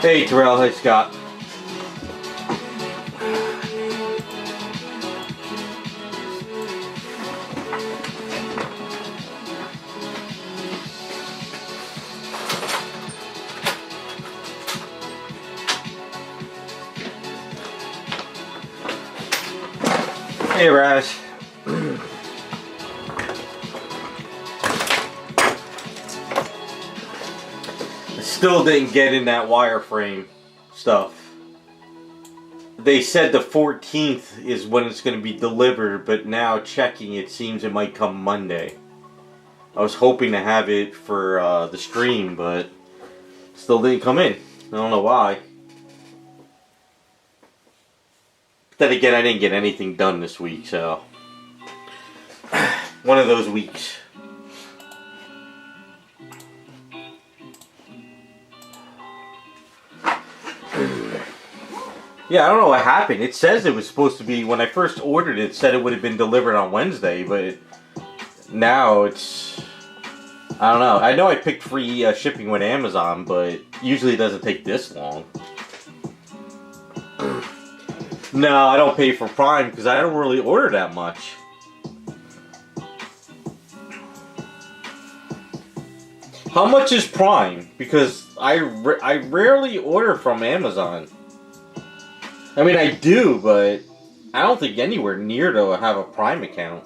Hey Terrell, hey Scott. Hey Raz. Still didn't get in that wireframe stuff. They said the 14th is when it's going to be delivered, but now checking, it seems it might come Monday. I was hoping to have it for the stream, but still didn't come in. I don't know why. But then again, I didn't get anything done this week, so one of those weeks. Yeah, I don't know what happened. It says it was supposed to be, when I first ordered it, it said it would have been delivered on Wednesday, but now it's, I don't know. I know I picked free shipping with Amazon, but usually it doesn't take this long. No, I don't pay for Prime because I don't really order that much. How much is Prime? Because I rarely order from Amazon. I mean, I do, but I don't think anywhere near to have a Prime account.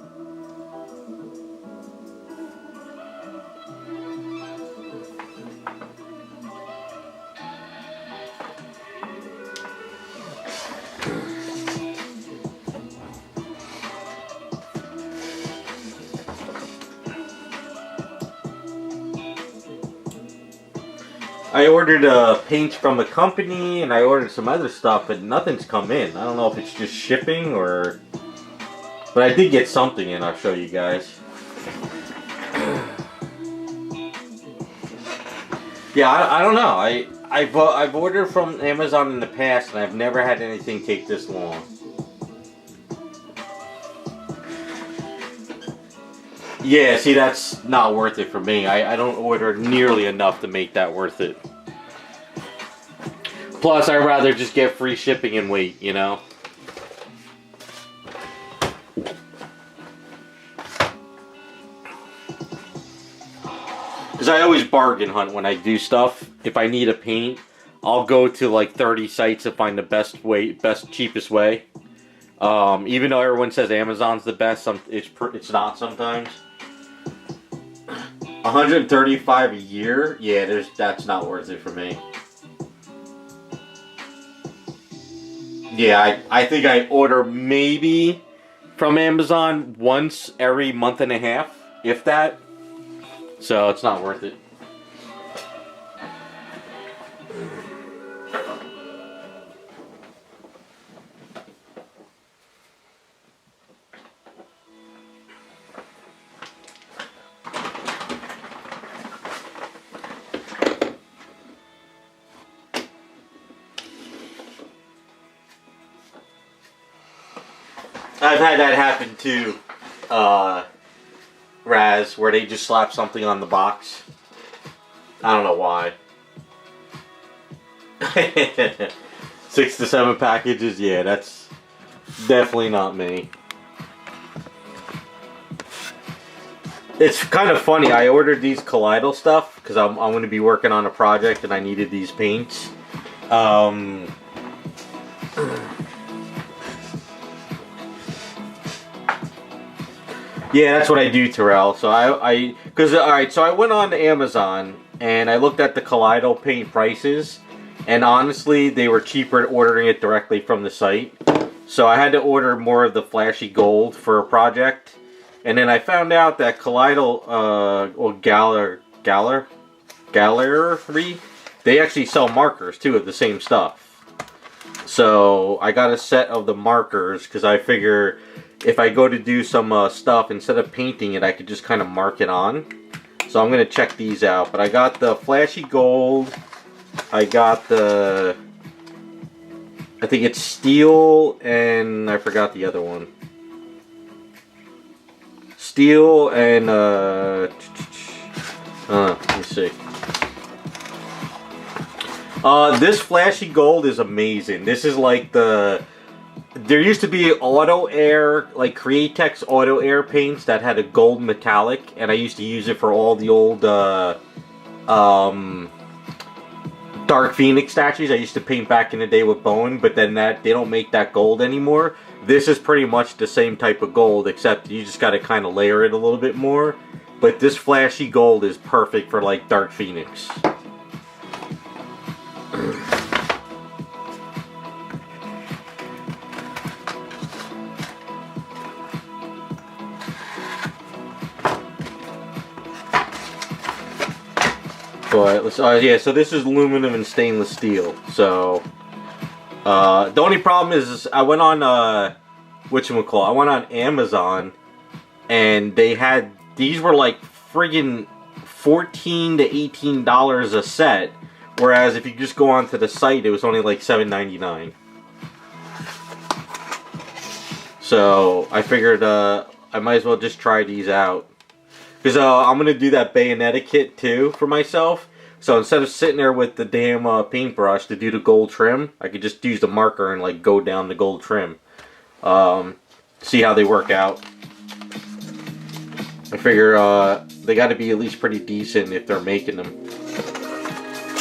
I ordered paints from a company, and I ordered some other stuff, but nothing's come in. I don't know if it's just shipping or... But I did get something in, I'll show you guys. Yeah, I don't know. I've ordered from Amazon in the past, and I've never had anything take this long. Yeah, see, that's not worth it for me. I don't order nearly enough to make that worth it. Plus, I'd rather just get free shipping and wait, you know? Because I always bargain hunt when I do stuff. If I need a paint, I'll go to like 30 sites to find the best, cheapest way. Even though everyone says Amazon's the best, it's not sometimes. 135 a year? Yeah, that's not worth it for me. Yeah, I think I order maybe from Amazon once every month and a half, if that. So it's not worth it. I've had that happen too, Raz, where they just slap something on the box. I don't know why. 6 to 7 packages, yeah, that's definitely not me. It's kind of funny, I ordered these Collider stuff because I'm going to be working on a project and I needed these paints. Yeah, that's what I do, Terrell. So alright, so I went on Amazon and I looked at the Kaleido paint prices, and honestly, they were cheaper ordering it directly from the site. So I had to order more of the flashy gold for a project, and then I found out that Kaleido or Gallery, they actually sell markers too of the same stuff. So I got a set of the markers because I figure if I go to do some stuff, instead of painting it, I could just kind of mark it on. So I'm going to check these out. But I got the flashy gold. I got the... I think it's steel and... I forgot the other one. Steel and... let me see. This flashy gold is amazing. This is like the... There used to be auto air, like Createx auto air paints that had a gold metallic, and I used to use it for all the old Dark Phoenix statues I used to paint back in the day with Bowen, but then they don't make that gold anymore. This is pretty much the same type of gold, except you just gotta kind of layer it a little bit more. But this flashy gold is perfect for like Dark Phoenix. But let's yeah, so this is aluminum and stainless steel. So the only problem is I went on I went on Amazon, and they had these were like friggin' $14 to $18 a set, whereas if you just go onto the site, it was only like $7.99. So I figured I might as well just try these out. Because I'm going to do that Bayonetta kit too for myself. So instead of sitting there with the damn paintbrush to do the gold trim, I could just use the marker and like go down the gold trim. See how they work out. I figure they got to be at least pretty decent if they're making them.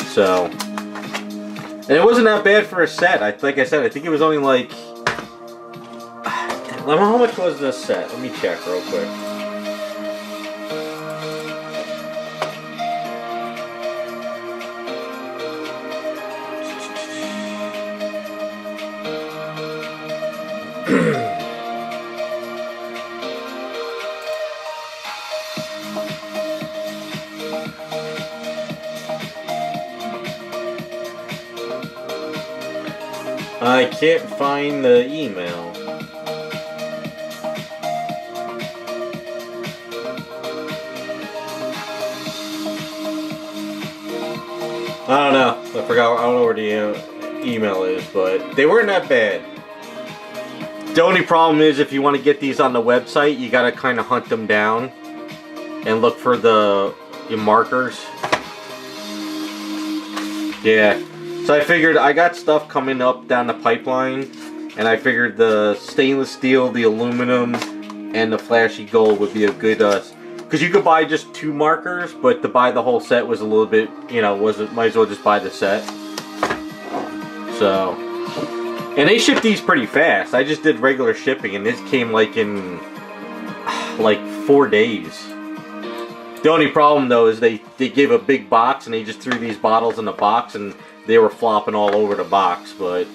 So, and it wasn't that bad for a set. Like I said, I think it was only like... How much was this set? Let me check real quick. I can't find the email. I don't know. I forgot. I don't know where the email is, but they weren't that bad. The only problem is if you want to get these on the website, you gotta kind of hunt them down and look for the markers. Yeah. So I figured I got stuff coming up down the pipeline, and I figured the stainless steel, the aluminum, and the flashy gold would be a good, because you could buy just 2 markers, but to buy the whole set was a little bit, you know, might as well just buy the set. So, and they ship these pretty fast. I just did regular shipping, and this came like in, like 4 days. The only problem though is they gave a big box, and they just threw these bottles in the box, and they were flopping all over the box, but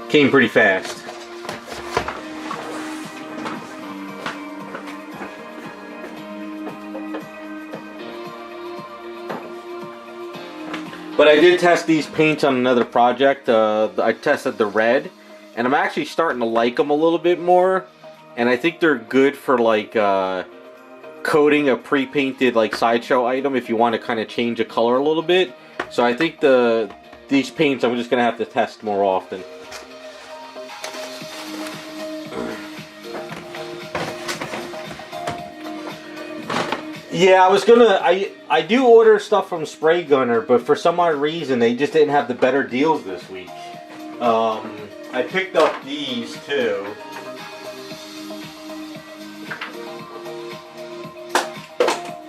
came pretty fast. But I did test these paints on another project. I tested the red, and I'm actually starting to like them a little bit more. And I think they're good for like coating a pre-painted like sideshow item if you want to kind of change the color a little bit. So I think these paints I'm just going to have to test more often. Yeah, I do order stuff from Spray Gunner, but for some odd reason they just didn't have the better deals this week. I picked up these too.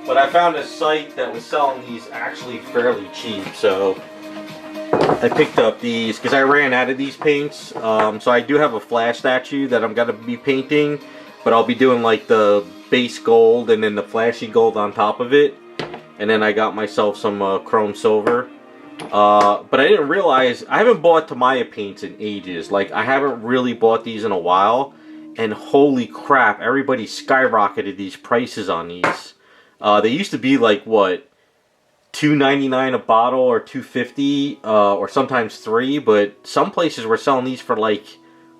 But I found a site that was selling these actually fairly cheap, so I picked up these because I ran out of these paints. So I do have a Flash statue that I'm going to be painting, but I'll be doing like the base gold and then the flashy gold on top of it. And then I got myself some chrome silver. But I didn't realize, I haven't bought Tamiya paints in ages. Like, I haven't really bought these in a while. And holy crap, everybody skyrocketed these prices on these. They used to be like, what, $2.99 a bottle or $2.50 or sometimes $3, but some places were selling these for like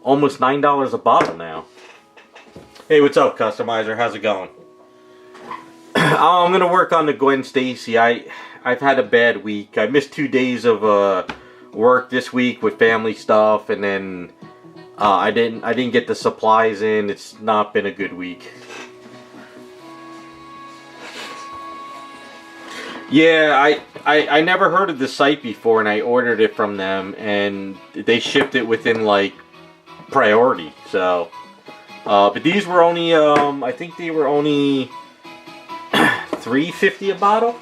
almost $9 a bottle now. Hey, what's up, customizer? How's it going? I'm gonna work on the Qwen Stacy. I've had a bad week. I missed 2 days of work this week with family stuff, and then I didn't get the supplies in. It's not been a good week. Yeah, I never heard of this site before, and I ordered it from them, and they shipped it within like priority. So, but these were only I think they were only $3.50 a bottle.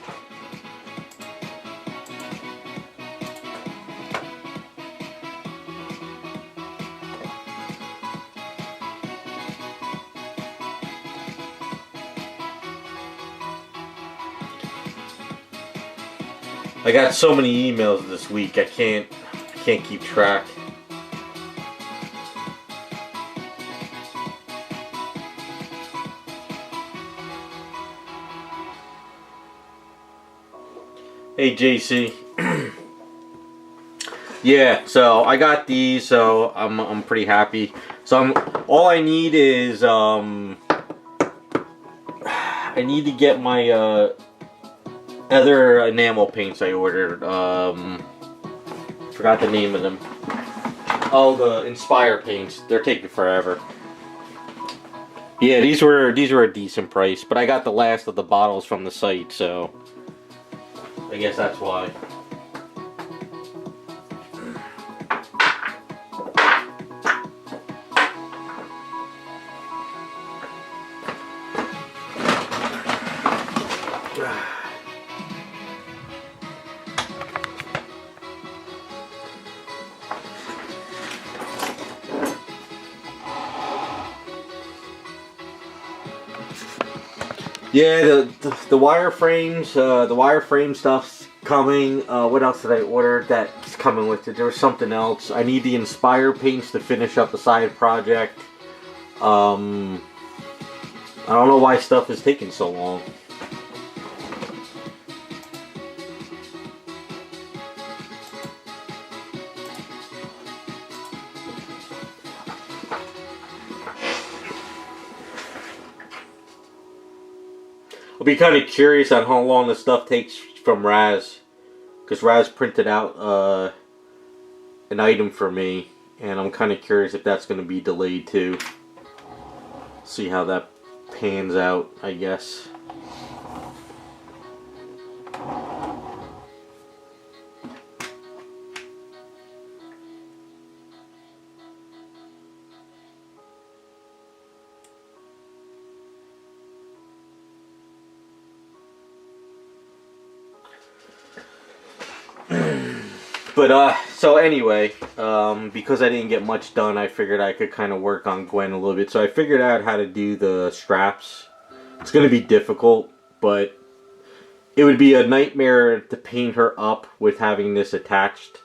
I got so many emails this week, I can't keep track. Hey JC. Yeah, so I got these, so I'm pretty happy. So all I need is I need to get my other enamel paints I ordered. Forgot the name of them. Oh, the Inspire paints. They're taking forever. Yeah, these were a decent price, but I got the last of the bottles from the site, so I guess that's why. Yeah, the wireframes, the wireframe stuff's coming. What else did I order that's coming with it? There was something else. I need the Inspire paints to finish up a side project. I don't know why stuff is taking so long. I'll be kind of curious on how long the stuff takes from Raz, because Raz printed out an item for me, and I'm kind of curious if that's going to be delayed too. See how that pans out, I guess. But, so anyway, because I didn't get much done, I figured I could kind of work on Qwen a little bit. So I figured out how to do the straps. It's going to be difficult, but it would be a nightmare to paint her up with having this attached.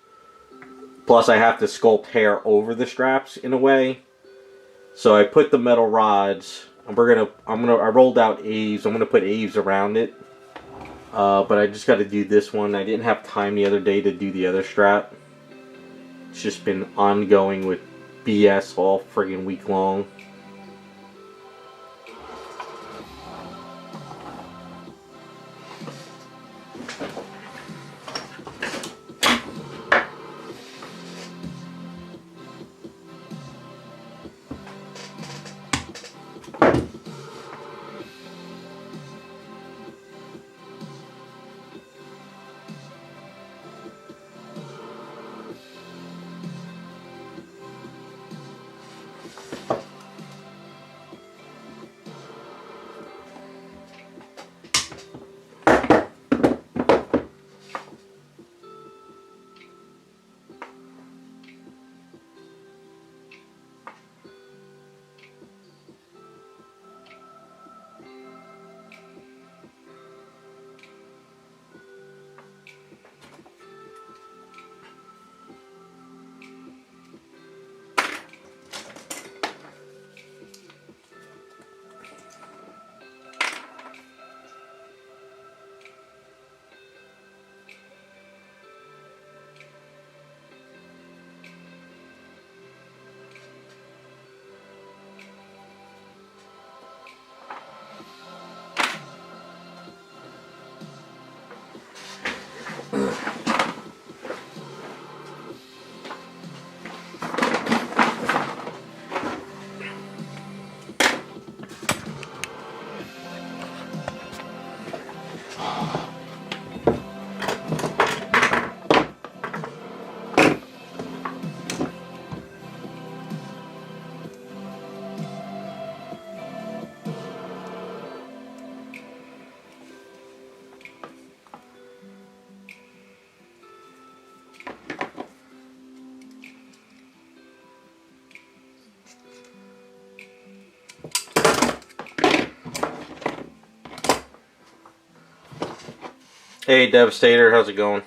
Plus, I have to sculpt hair over the straps in a way. So I put the metal rods. I rolled out Aves. I'm gonna put Aves around it. But I just got to do this one. I didn't have time the other day to do the other strap. It's just been ongoing with BS all friggin' week long. Hey Devastator, how's it going?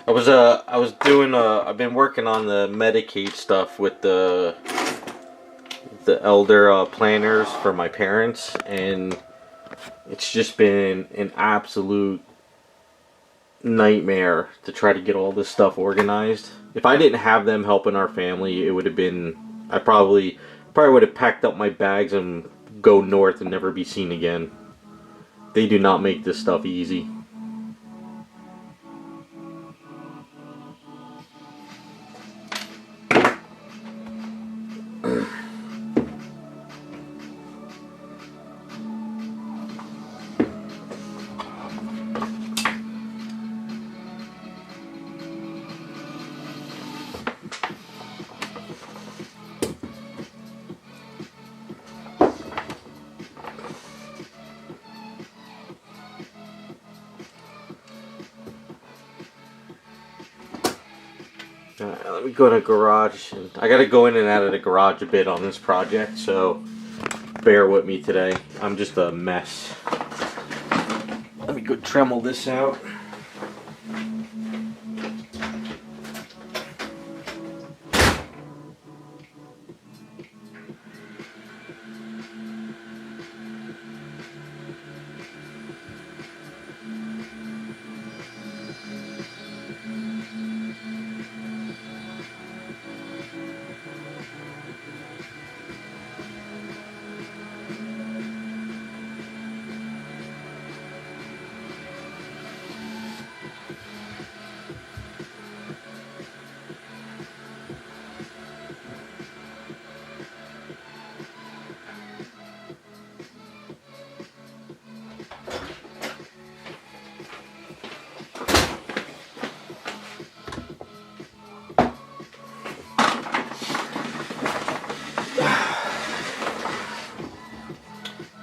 I've been working on the Medicaid stuff with the elder planners for my parents, and it's just been an absolute nightmare to try to get all this stuff organized. If I didn't have them helping our family, it would have been, I probably would have packed up my bags and go north and never be seen again. They do not make this stuff easy. Let me go to garage. I gotta go in and out of the garage a bit on this project, so bear with me today. I'm just a mess. Let me go Dremel this out.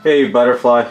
Hey, butterfly.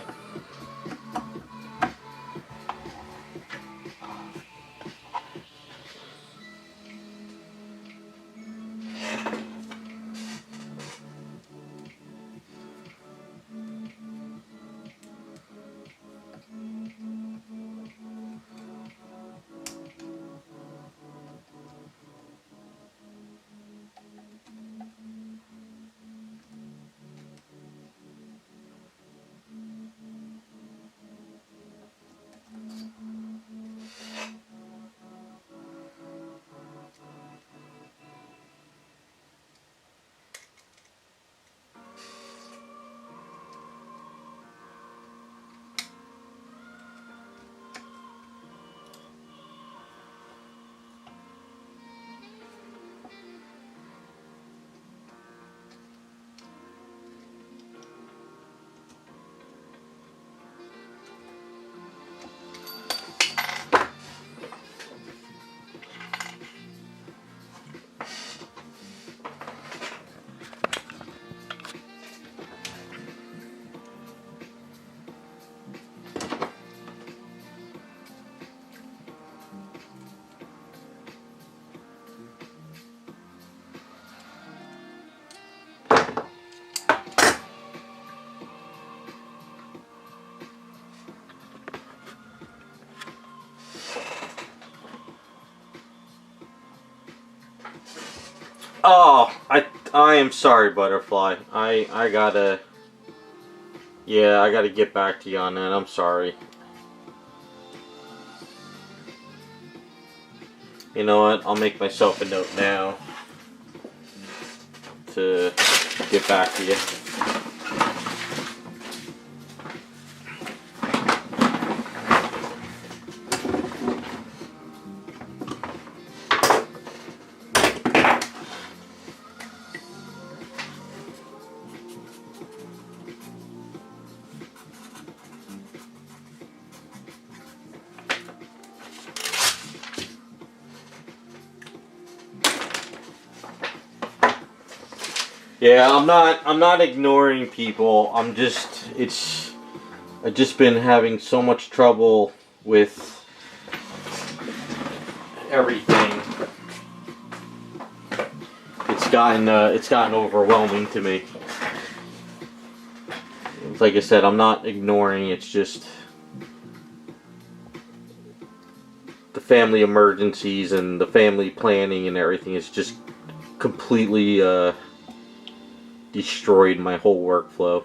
Oh, I am sorry, butterfly. I gotta get back to you on that. I'm sorry. You know what? I'll make myself a note now to get back to you. Yeah, I'm not ignoring people. I've just been having so much trouble with everything. gotten overwhelming to me. Like I said, I'm not ignoring. It's just the family emergencies and the family planning and everything is just completely destroyed my whole workflow.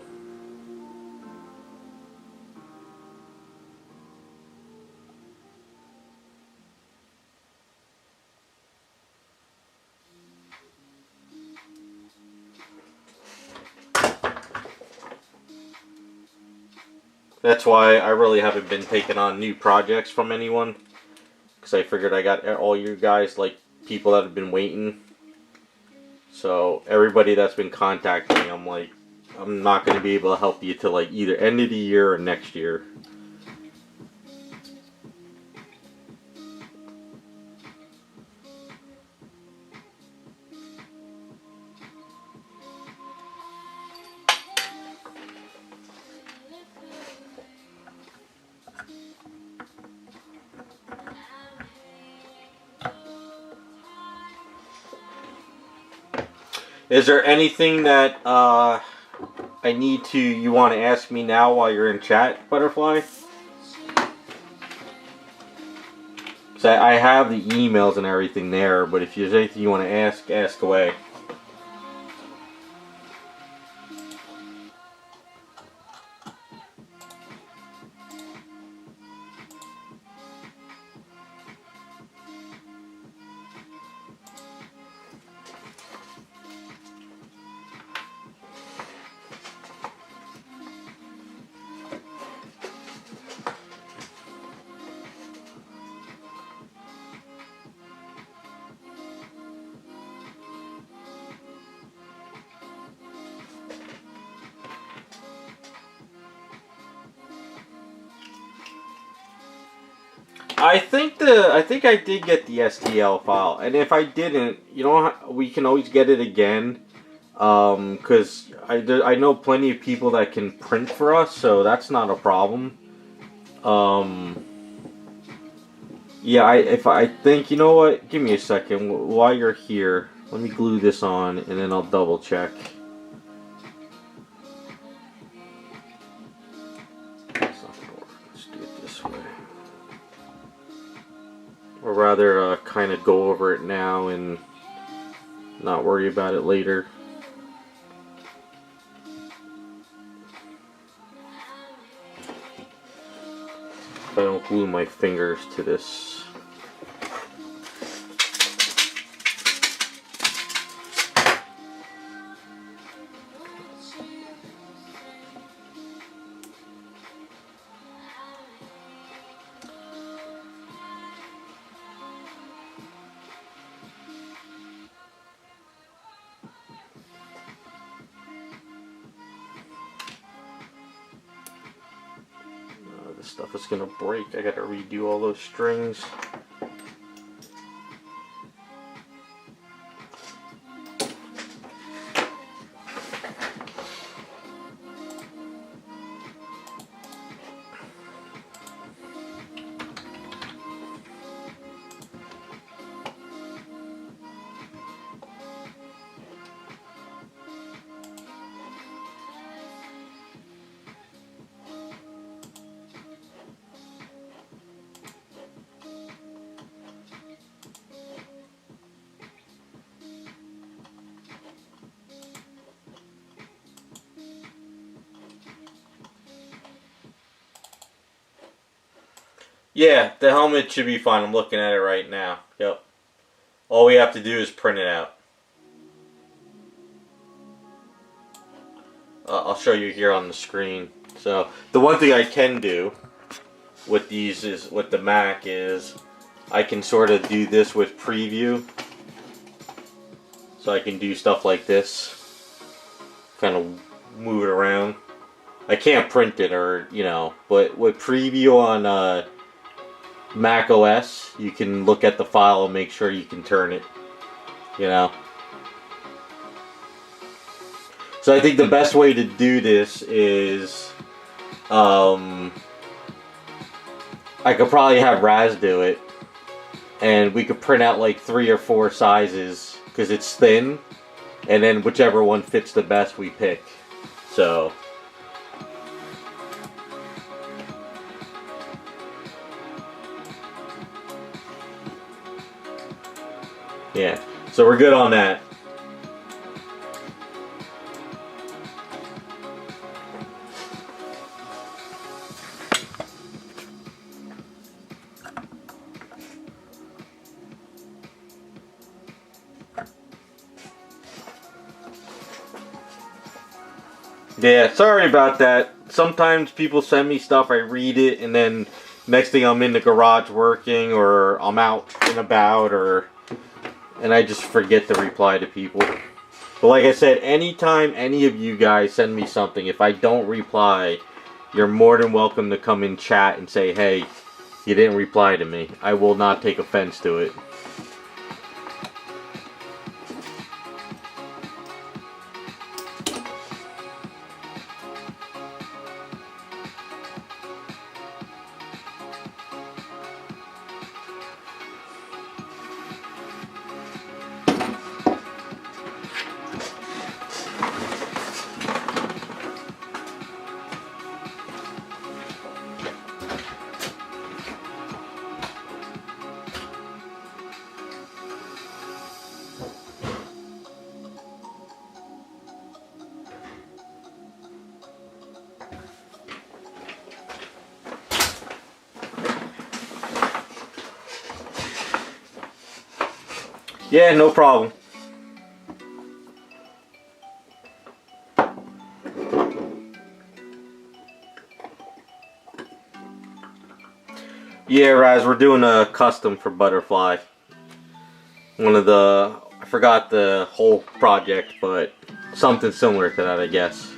That's why I really haven't been taking on new projects from anyone, because I figured I got all you guys, like, people that have been waiting. So everybody that's been contacting me, I'm like, I'm not going to be able to help you till like either end of the year or next year. Is there anything that you want to ask me now while you're in chat, Butterfly? So I have the emails and everything there, but if there's anything you want to ask away. I think I did get the STL file, and if I didn't, you know, we can always get it again, because I know plenty of people that can print for us, so that's not a problem. Yeah, I think, you know what, give me a second, while you're here, let me glue this on, and then I'll double check. That's not gonna work. Let's do it this way. Or rather, kind of go over it now and not worry about it later. If I don't glue my fingers to this. This stuff is gonna break. I gotta redo all those strings. Yeah, the helmet should be fine. I'm looking at it right now. Yep. All we have to do is print it out. I'll show you here on the screen. So, the one thing I can do with these is, with the Mac, is I can sort of do this with preview. So I can do stuff like this. Kind of move it around. I can't print it, or, you know, but with preview on Mac OS, you can look at the file and make sure you can turn it, you know. So I think the best way to do this is, I could probably have Raz do it, and we could print out like 3 or 4 sizes, because it's thin, and then whichever one fits the best we pick. So yeah, so we're good on that. Yeah, sorry about that. Sometimes people send me stuff, I read it, and then next thing I'm in the garage working, or I'm out and about, and I just forget to reply to people. But like I said, anytime any of you guys send me something, if I don't reply, you're more than welcome to come in chat and say, hey, you didn't reply to me. I will not take offense to it. Yeah, no problem. Yeah, Raz, we're doing a custom for Butterfly. I forgot the whole project, but something similar to that, I guess.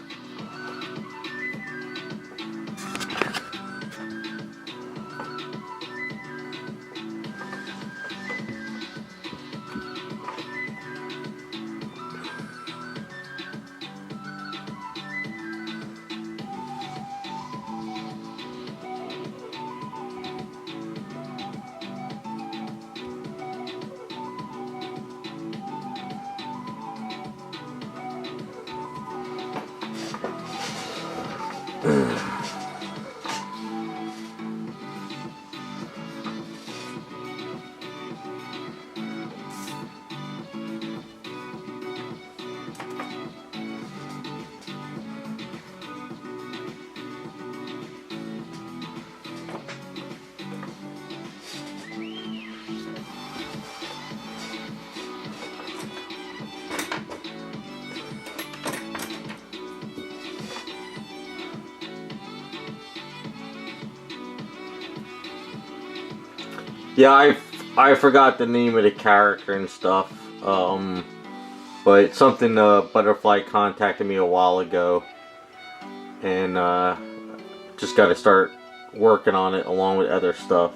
Yeah, I forgot the name of the character and stuff. But it's something Butterfly contacted me a while ago, and just got to start working on it along with other stuff.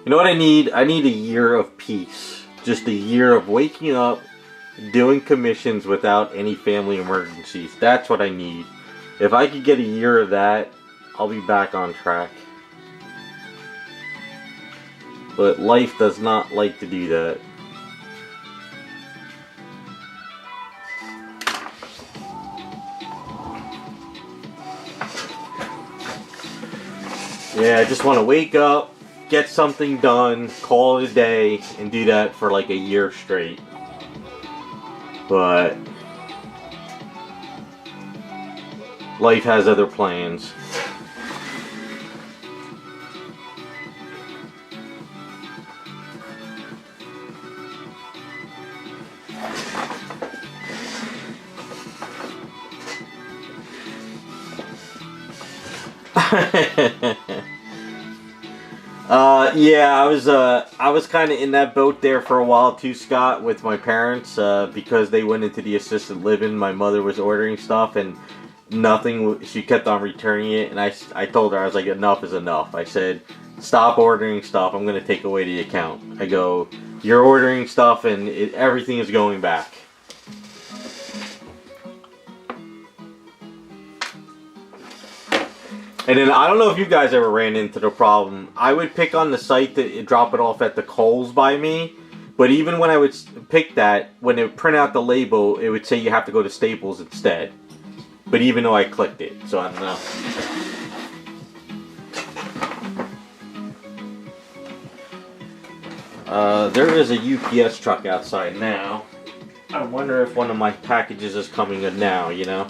You know what I need? I need a year of peace. Just a year of waking up, doing commissions without any family emergencies. That's what I need. If I could get a year of that, I'll be back on track. But life does not like to do that. Yeah, I just want to wake up, get something done, call it a day, and do that for like a year straight. But life has other plans. Yeah, I was kind of in that boat there for a while too, Scott, with my parents, because they went into the assisted living. My mother was ordering stuff and nothing. She kept on returning it, and I told her, I was like, enough is enough. I said, stop ordering stuff. I'm gonna take away the account. I go, you're ordering stuff, and everything is going back. And then I don't know if you guys ever ran into the problem. I would pick on the site to drop it off at the Kohl's by me. But even when I would pick that, when it would print out the label, it would say you have to go to Staples instead. But even though I clicked it, so I don't know. There is a UPS truck outside now. I wonder if one of my packages is coming in now, you know?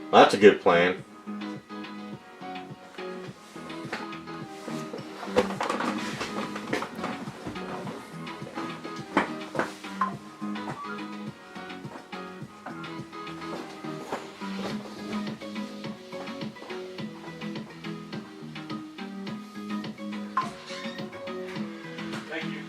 That's a good plan. Thank you.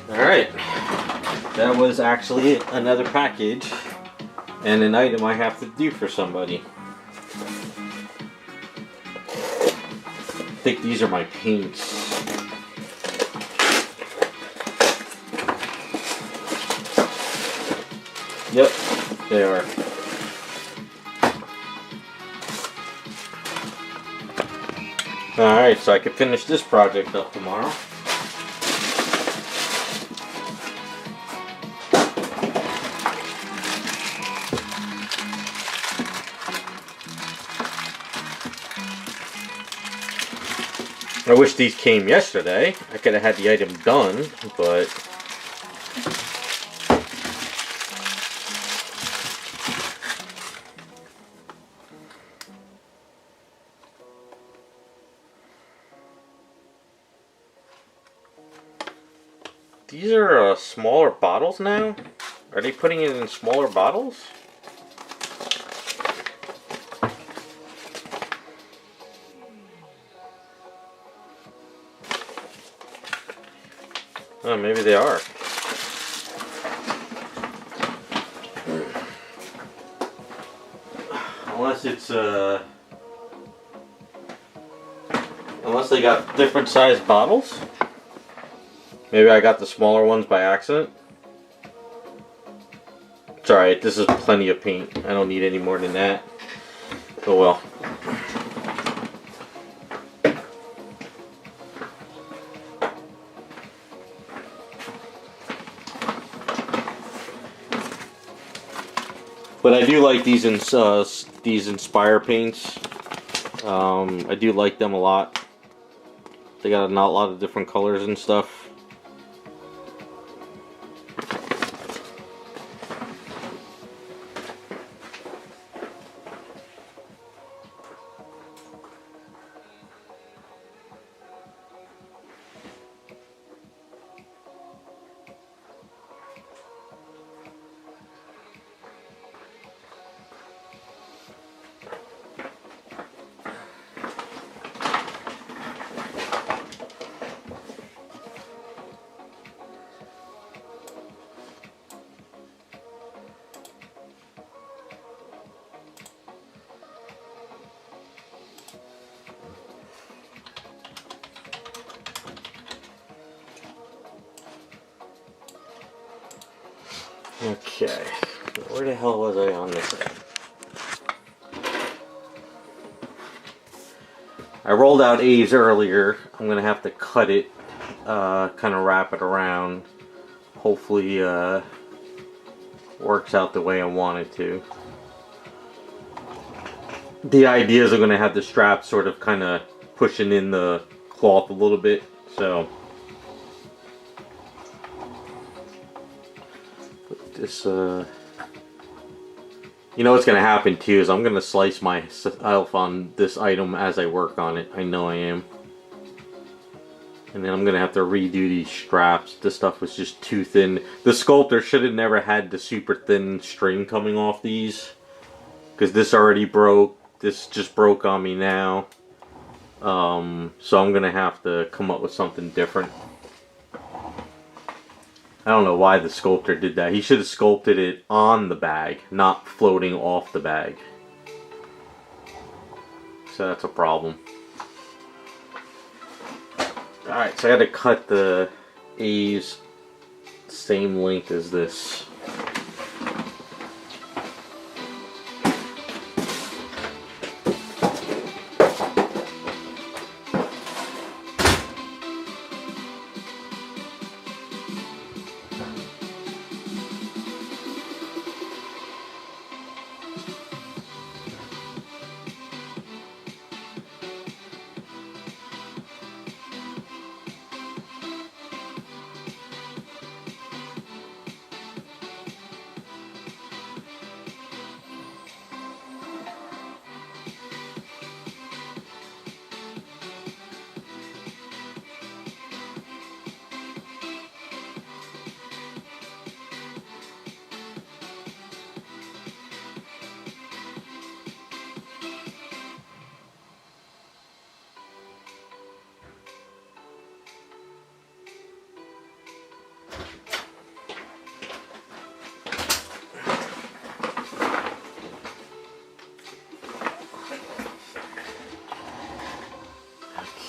Alright, that was actually another package and an item I have to do for somebody. I think these are my paints. Yep, they are. Alright, so I can finish this project up tomorrow. I wish these came yesterday. I could have had the item done, but these are smaller bottles now? Are they putting it in smaller bottles? Oh, maybe they are. Unless it's, unless they got different sized bottles. Maybe I got the smaller ones by accident. It's alright, this is plenty of paint. I don't need any more than that. Oh well. But I do like these Inspire paints. I do like them a lot. They got a lot of different colors and stuff. Okay, where the hell was I on this end? I rolled out A's earlier. I'm gonna have to cut it, kind of wrap it around. Hopefully, works out the way I want it to. The idea is I'm gonna have the strap sort of kind of pushing in the cloth a little bit, so. Put this, you know what's going to happen too is I'm going to slice myself on this item as I work on it. I know I am. And then I'm going to have to redo these straps. This stuff was just too thin. The sculptor should have never had the super thin string coming off these. Because this already broke. This just broke on me now. So I'm going to have to come up with something different. I don't know why the sculptor did that. He should have sculpted it on the bag, not floating off the bag. So that's a problem. Alright, so I had to cut the A's same length as this.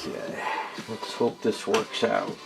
Okay, let's hope this works out.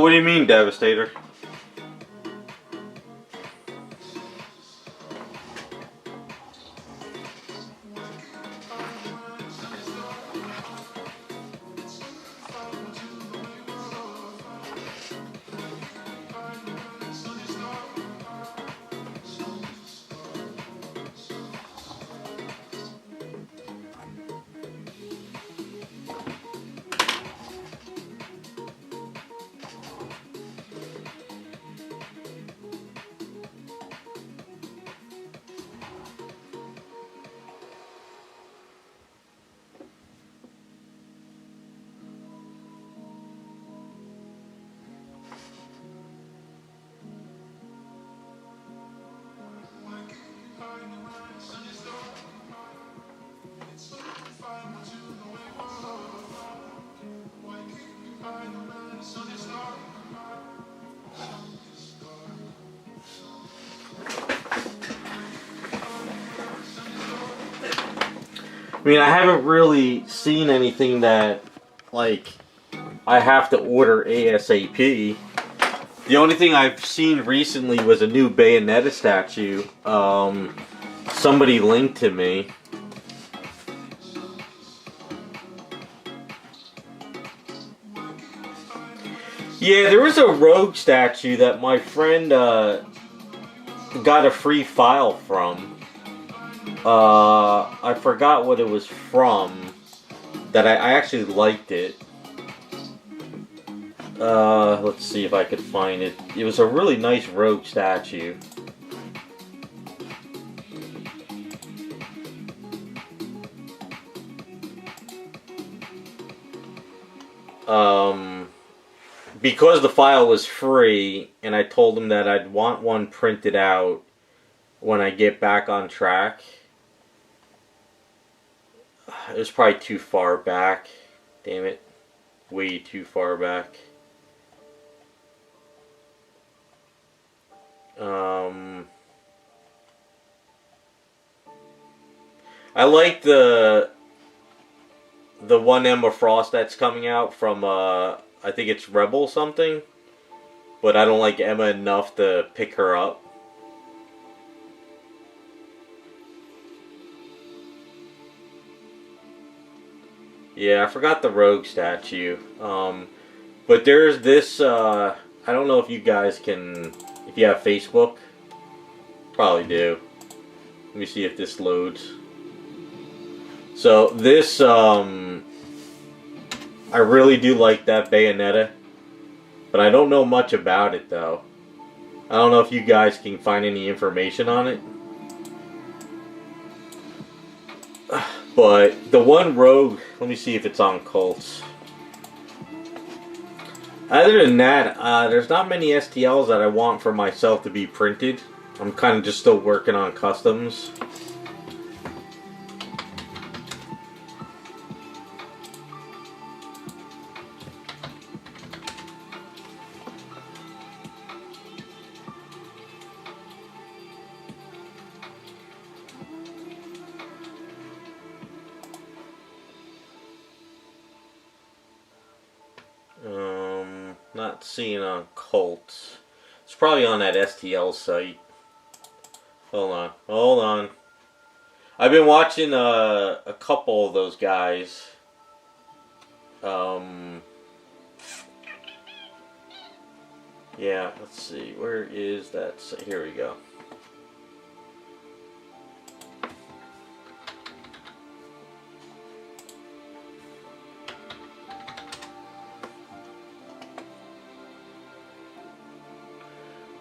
What do you mean, Devastator? mean, I haven't really seen anything that, like, I have to order ASAP. The only thing I've seen recently was a new Bayonetta statue. Somebody linked to me. Yeah, there was a rogue statue that my friend got a free file from. I forgot what it was from. That I actually liked it. Let's see if I could find it. It was a really nice rogue statue. Because the file was free, and I told him that I'd want one printed out when I get back on track. It was probably too far back. Damn it. Way too far back. I like the one Emma Frost that's coming out from I think it's Rebel something, but I don't like Emma enough to pick her up. Yeah, I forgot the rogue statue. But there's this, I don't know if you guys can, if you have Facebook. Probably do. Let me see if this loads. So this, I really do like that Bayonetta, but I don't know much about it though. I don't know if you guys can find any information on it. But the one rogue, let me see if it's on Cults. Other than that, there's not many STLs that I want for myself to be printed. I'm kind of just still working on customs. Not seeing on Colts. It's probably on that STL site. Hold on, hold on. I've been watching a couple of those guys. Yeah, let's see. Where is that? Here we go.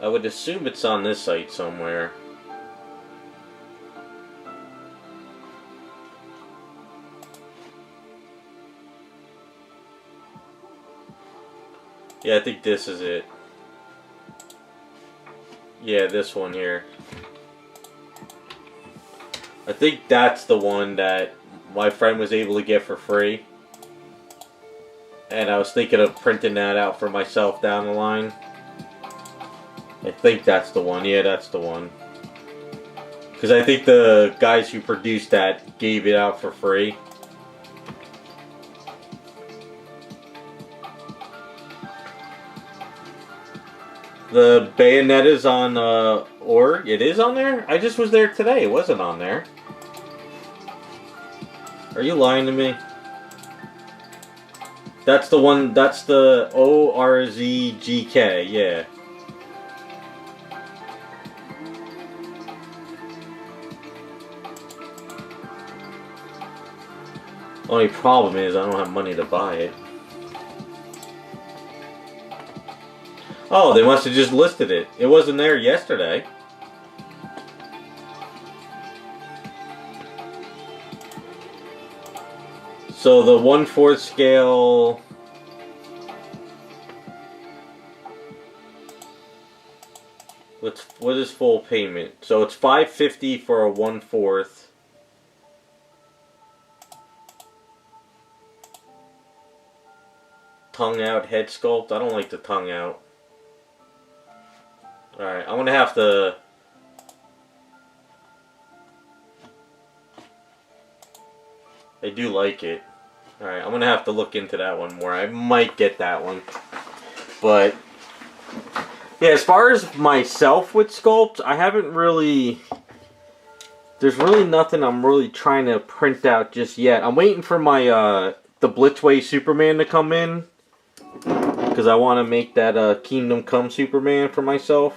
I would assume it's on this site somewhere. Yeah, I think this is it. Yeah, this one here. I think that's the one that my friend was able to get for free. And I was thinking of printing that out for myself down the line. I think that's the one. Yeah, that's the one. Because I think the guys who produced that gave it out for free. The Bayonetta's on org. It is on there? I just was there today. It wasn't on there. Are you lying to me? That's the one. That's the ORZGK. Yeah. Only problem is I don't have money to buy it. Oh, they must have just listed it. It wasn't there yesterday. So the 1/4 scale. What is full payment? So it's $550 for a 1/4. Tongue out head sculpt. I don't like the tongue out. Alright, I'm gonna have to. I do like it. Alright, I'm gonna have to look into that one more. I might get that one. But yeah, as far as myself with sculpts, I haven't really... There's really nothing I'm really trying to print out just yet. I'm waiting for my the Blitzway Superman to come in, because I want to make that Kingdom Come Superman for myself.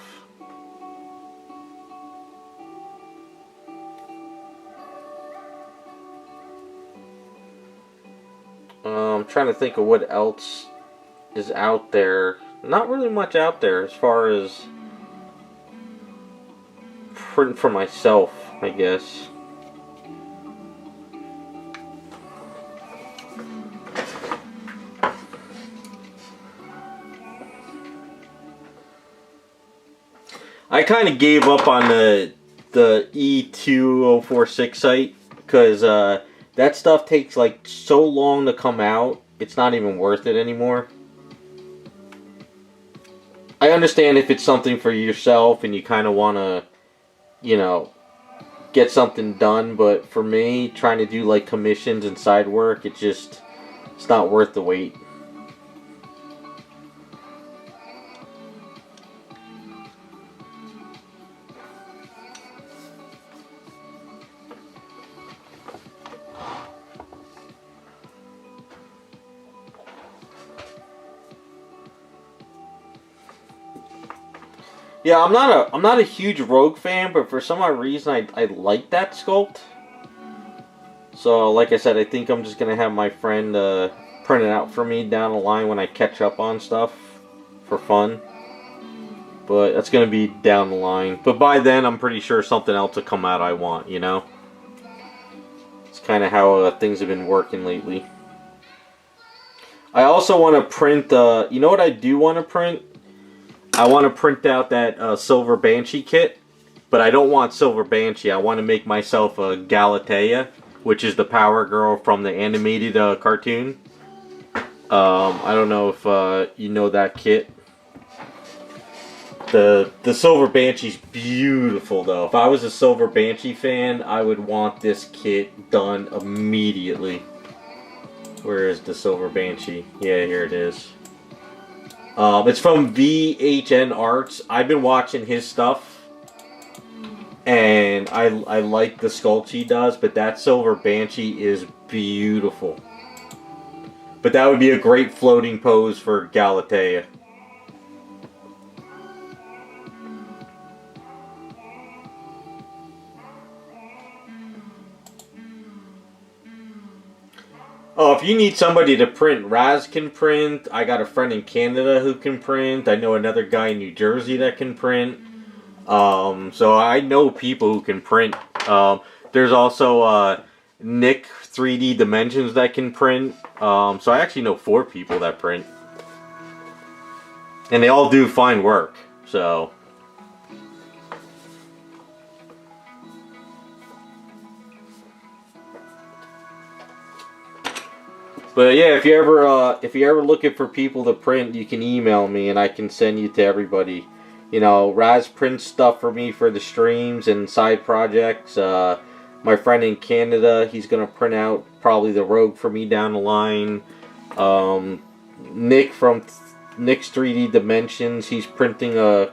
I'm trying to think of what else is out there. Not really much out there as far as print for myself, I guess. I kind of gave up on the E2046 site because that stuff takes like so long to come out. It's not even worth it anymore. I understand if it's something for yourself and you kind of want to, you know, get something done, but for me, trying to do like commissions and side work, it's not worth the wait. Yeah, I'm not a huge Rogue fan, but for some odd reason I like that sculpt. So, like I said, I think I'm just gonna have my friend print it out for me down the line when I catch up on stuff for fun. But that's gonna be down the line. But by then, I'm pretty sure something else will come out I want. You know, it's kind of how things have been working lately. I also want to print. You know what I do want to print? I want to print out that Silver Banshee kit, but I don't want Silver Banshee. I want to make myself a Galatea, which is the Power Girl from the animated cartoon. I don't know if you know that kit. The Silver Banshee's beautiful, though. If I was a Silver Banshee fan, I would want this kit done immediately. Where is the Silver Banshee? Yeah, here it is. It's from VHN Arts. I've been watching his stuff, and I like the sculpt he does, but that Silver Banshee is beautiful. But that would be a great floating pose for Galatea. Oh, if you need somebody to print, Raz can print. I got a friend in Canada who can print. I know another guy in New Jersey that can print. So I know people who can print. There's also Nick 3D Dimensions that can print. So I actually know 4 people that print. And they all do fine work. So... But yeah, if you're ever looking for people to print, you can email me and I can send you to everybody. You know, Raz prints stuff for me for the streams and side projects. My friend in Canada, he's gonna print out probably the Rogue for me down the line. Nick from Nick's 3D Dimensions, he's printing an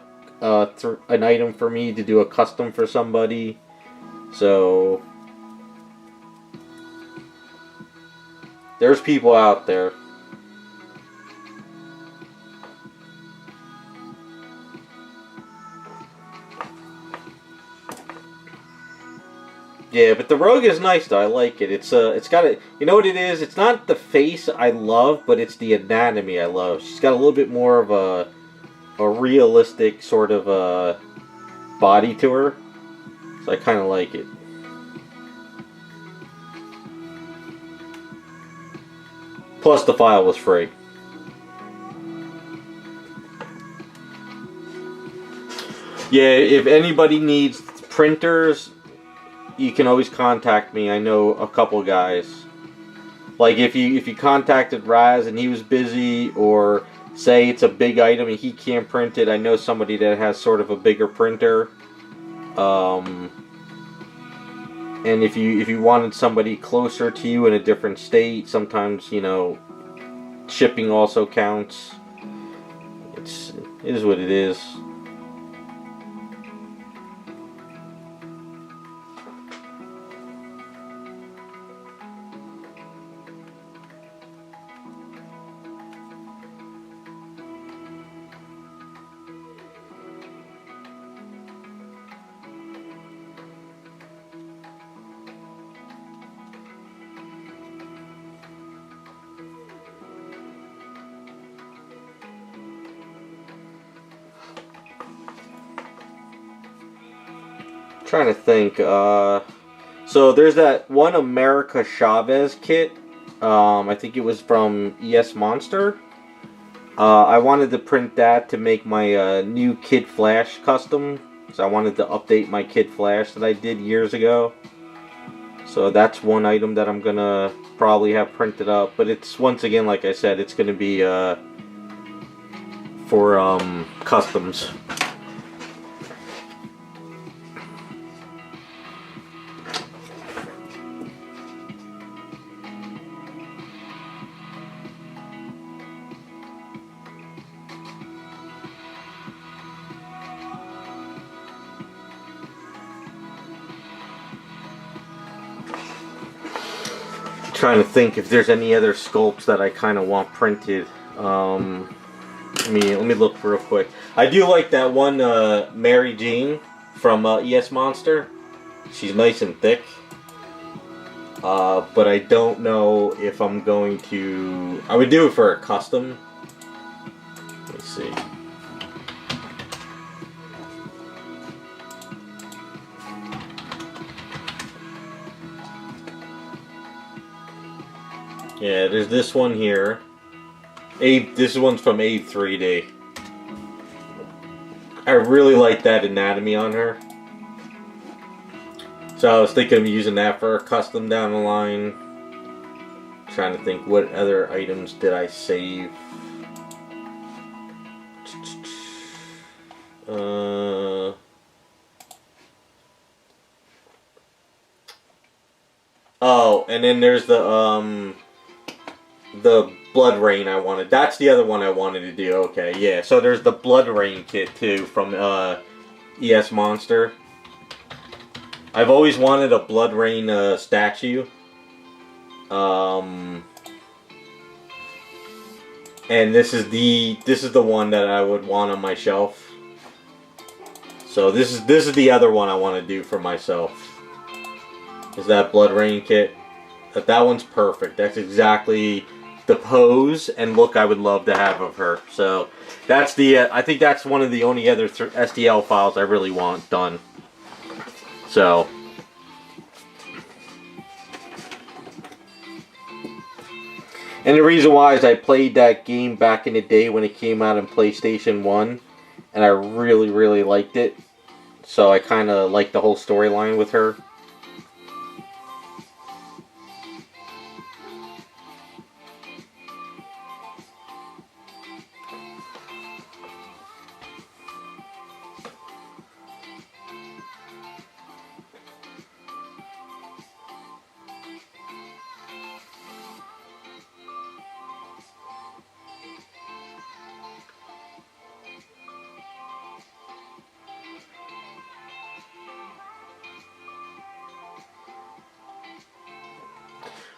item for me to do a custom for somebody. So there's people out there. Yeah, but the Rogue is nice though. I like it. It's got a, you know what it is? It's not the face I love, but it's the anatomy I love. She's got a little bit more of a realistic sort of body to her. So I kind of like it. Plus the file was free. Yeah, if anybody needs printers, you can always contact me. I know a couple guys. Like if you contacted Raz and he was busy, or say it's a big item and he can't print it, I know somebody that has sort of a bigger printer. And if you wanted somebody closer to you in a different state, sometimes, you know, shipping also counts. It is what it is. Trying to think. So there's that one America Chavez kit. I think it was from ES Monster. I wanted to print that to make my new Kid Flash custom. So I wanted to update my Kid Flash that I did years ago. So that's one item that I'm gonna probably have printed up. But it's, once again, like I said, it's gonna be for customs. Trying to think if there's any other sculpts that I kind of want printed. Let me look real quick. I do like that one Mary Jane from ES Monster. She's nice and thick. But I don't know if I'm going to... I would do it for a custom. Let me see. Yeah, there's this one here. This one's from Abe 3D. I really like that anatomy on her. So I was thinking of using that for a custom down the line. Trying to think, what other items did I save? Oh, and then there's the Blood Rain I wanted. That's the other one I wanted to do. Okay, yeah. So there's the Blood Rain kit too from ES Monster. I've always wanted a Blood Rain statue. And this is the one that I would want on my shelf. So this is the other one I want to do for myself. Is that Blood Rain kit? That one's perfect. That's exactly the pose and look I would love to have of her. So that's the I think that's one of the only other STL files I really want done. So and the reason why is I played that game back in the day when it came out on PlayStation 1 and I really liked it. So I kind of like the whole storyline with her.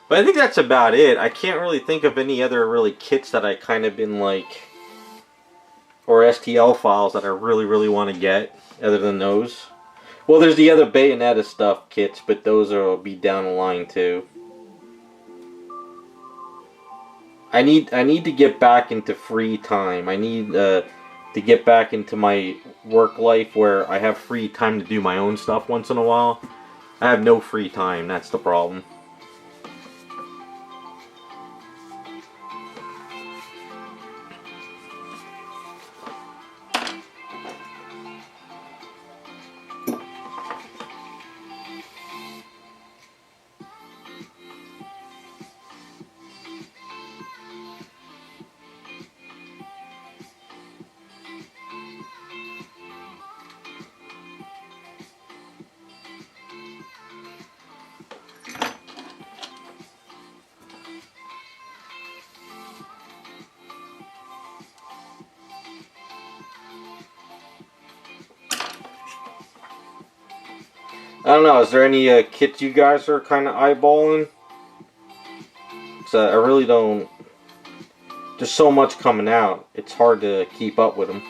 But I think that's about it. I can't really think of any other really kits that I kind of been like, or STL files that I really want to get, other than those. Well, there's the other Bayonetta stuff kits, but those will be down the line too. I need to get back into free time. I need to get back into my work life where I have free time to do my own stuff once in a while. I have no free time. That's the problem. don't know, is there any kits you guys are kind of eyeballing? So I really don't... There's so much coming out, it's hard to keep up with them.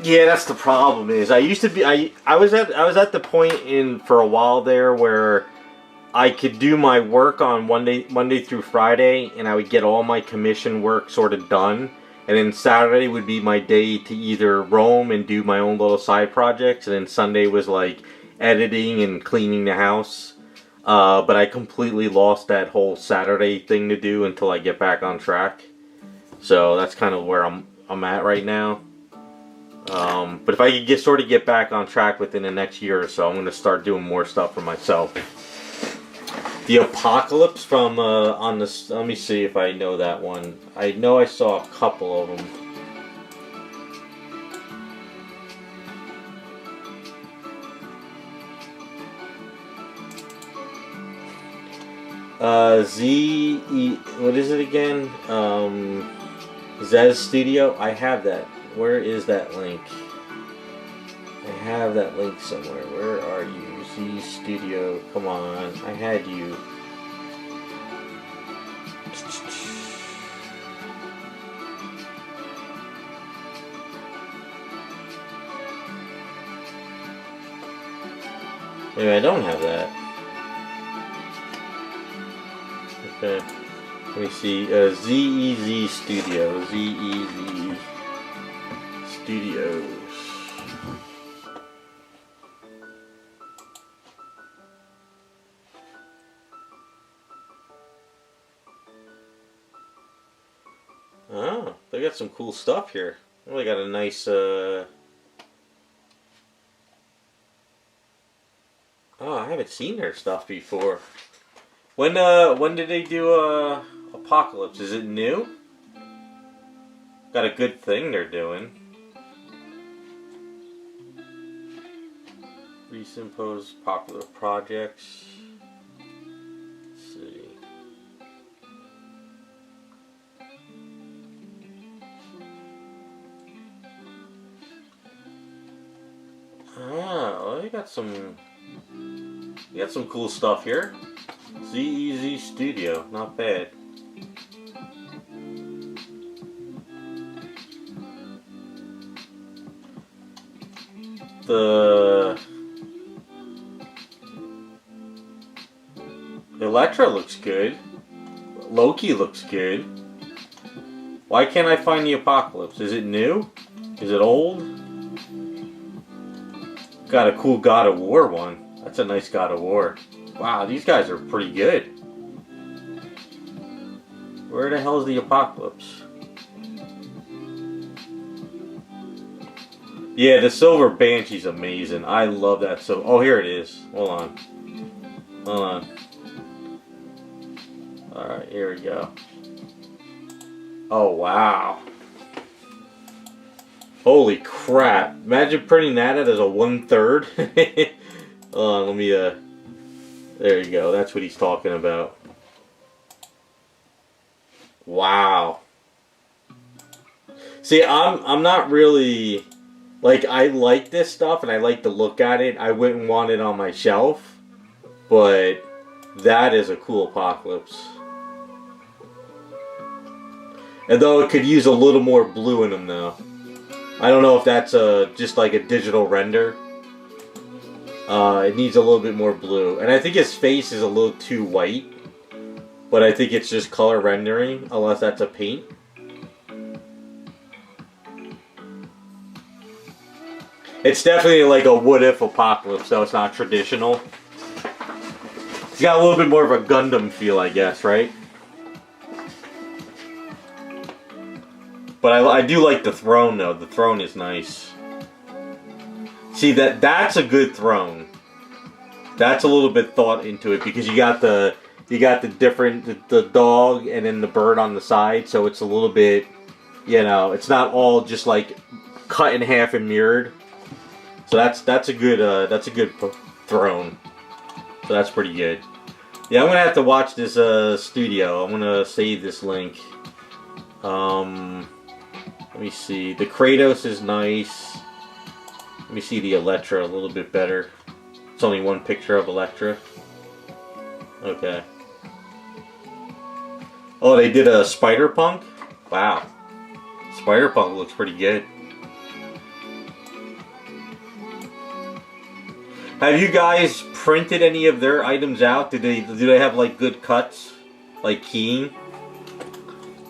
Yeah, that's the problem. Is I used to be I was at the point in for a while there where I could do my work on Monday through Friday, and I would get all my commission work sort of done, and then Saturday would be my day to either roam and do my own little side projects, and then Sunday was like editing and cleaning the house. But I completely lost that whole Saturday thing to do until I get back on track. So that's kind of where I'm at right now. But if I could sort of get back on track within the next year or so, I'm going to start doing more stuff for myself. The Apocalypse from on this. Let me see if I know that one. I know I saw a couple of them. What is it again? Zez Studio. I have that. Where is that link? I have that link somewhere. Where are you? Z Studio. Come on. I had you. Maybe I don't have that. Okay. Let me see. ZEZ Studio. ZEZ Studios. Oh, they got some cool stuff here. Well, they got a nice, Oh, I haven't seen their stuff before. When did they do, Apocalypse? Is it new? Got a good thing they're doing. Recent post popular projects. Let's see. Oh, they got some cool stuff here. ZEZ Studio, not bad. The Electra looks good. Loki looks good. Why can't I find the Apocalypse? Is it new? Is it old? Got a cool God of War one. That's a nice God of War. Wow, these guys are pretty good. Where the hell is the Apocalypse? Yeah, the Silver Banshee's amazing. I love that. So, oh, here it is. Hold on. Hold on. Alright, here we go. Oh, wow. Holy crap. Imagine printing that as a 1/3. Hold on, let me, there you go. That's what he's talking about. Wow. See, I'm not really... Like, I like this stuff, and I like to look at it. I wouldn't want it on my shelf. But that is a cool Apocalypse. And though it could use a little more blue in them, though. I don't know if that's just like a digital render. It needs a little bit more blue. And I think his face is a little too white. but I think it's just color rendering, unless that's a paint. It's definitely like a what if apocalypse, though it's not traditional. It's got a little bit more of a Gundam feel, I guess, right? But I do like the throne, though. The throne is nice. See, that's a good throne. That's a little bit thought into it, because you got the different the dog and then the bird on the side, so it's a little bit, you know, it's not all just like cut in half and mirrored. So that's a good throne. So that's pretty good. Yeah, I'm gonna have to watch this studio. I'm gonna save this link. Let me see. The Kratos is nice. Let me see the Electra a little bit better. It's only one picture of Electra. Okay. Oh, they did a Spider-Punk? Wow. Spider-Punk looks pretty good. Have you guys printed any of their items out? Do they have like good cuts? Like keying?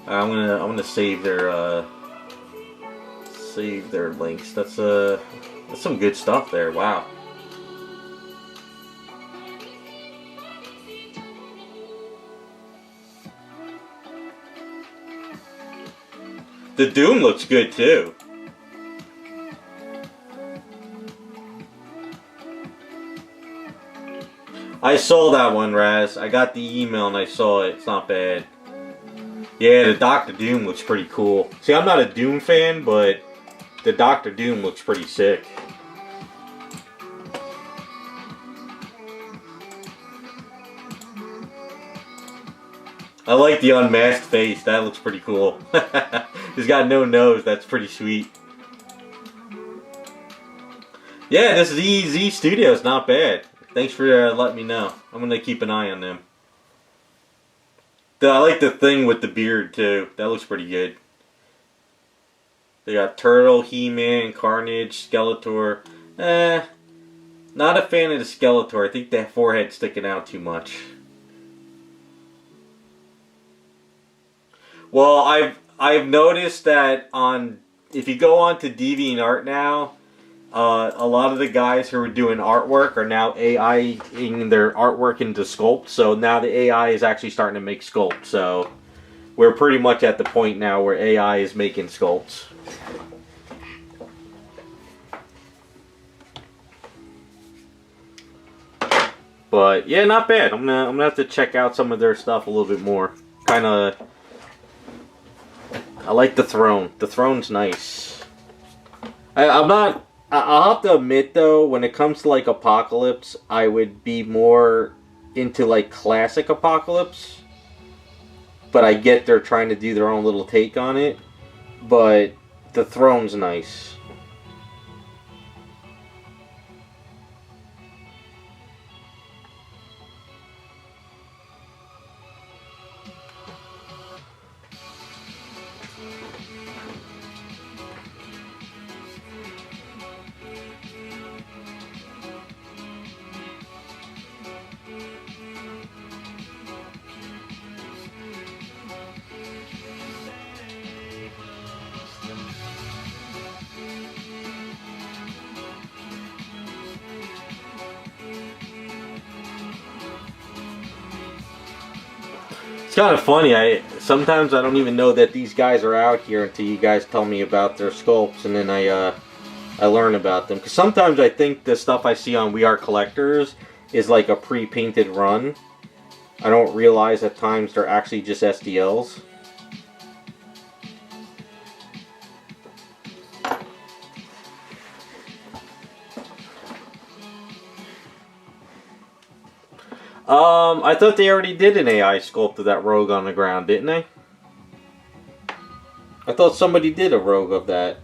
I'm gonna save their links. That's some good stuff there. Wow. The Doom looks good too. I saw that one, Raz. I got the email and I saw it. It's not bad. Yeah, the Doctor Doom looks pretty cool. See, I'm not a Doom fan, but the Doctor Doom looks pretty sick. I like the unmasked face. That looks pretty cool. He's got no nose. That's pretty sweet. Yeah, this Z Studio is not bad. Thanks for letting me know. I'm going to keep an eye on them. I like the thing with the beard, too. That looks pretty good. They got Turtle, He-Man, Carnage, Skeletor. Not a fan of the Skeletor. I think that forehead's sticking out too much. Well, I've noticed that if you go on to DeviantArt now, a lot of the guys who are doing artwork are now AI-ing their artwork into sculpt. So now the AI is actually starting to make sculpt. So we're pretty much at the point now where AI is making sculpts. But yeah, not bad. I'm gonna have to check out some of their stuff a little bit more. I like the throne. The throne's nice. I'll have to admit though, when it comes to like Apocalypse, I would be more into like classic Apocalypse. But I get they're trying to do their own little take on it. But the throne's nice. It's kind of funny. Sometimes I don't even know that these guys are out here until you guys tell me about their sculpts, and then I learn about them. Because sometimes I think the stuff I see on We Are Collectors is like a pre-painted run. I don't realize at times they're actually just STLs. I thought they already did an AI sculpt of that rogue on the ground, didn't they? I thought somebody did a rogue of that.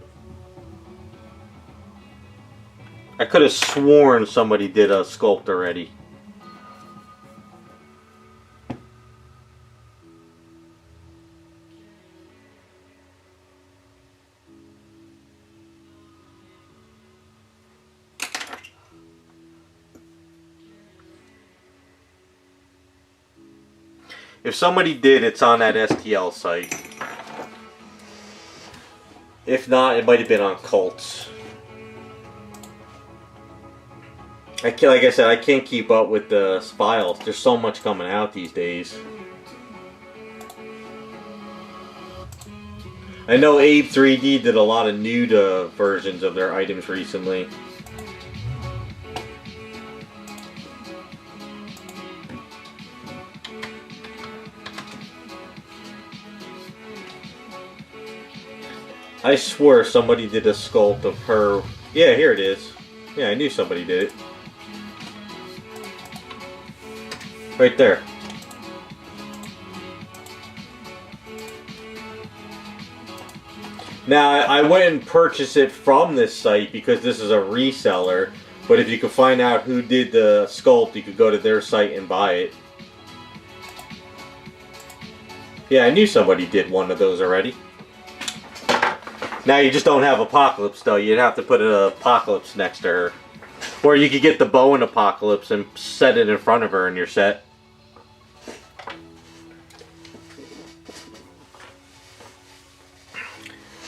I could have sworn somebody did a sculpt already. If somebody did, it's on that STL site. If not, it might have been on Cults. Like I said, I can't keep up with the files. There's so much coming out these days. I know Abe 3D did a lot of nude versions of their items recently. I swear somebody did a sculpt of her. Yeah, here it is. Yeah, I knew somebody did it. Right there. Now, I wouldn't purchase it from this site because this is a reseller. But if you could find out who did the sculpt, you could go to their site and buy it. Yeah, I knew somebody did one of those already. Now you just don't have Apocalypse though. You'd have to put an Apocalypse next to her. Or you could get the Bowen Apocalypse and set it in front of her in your set.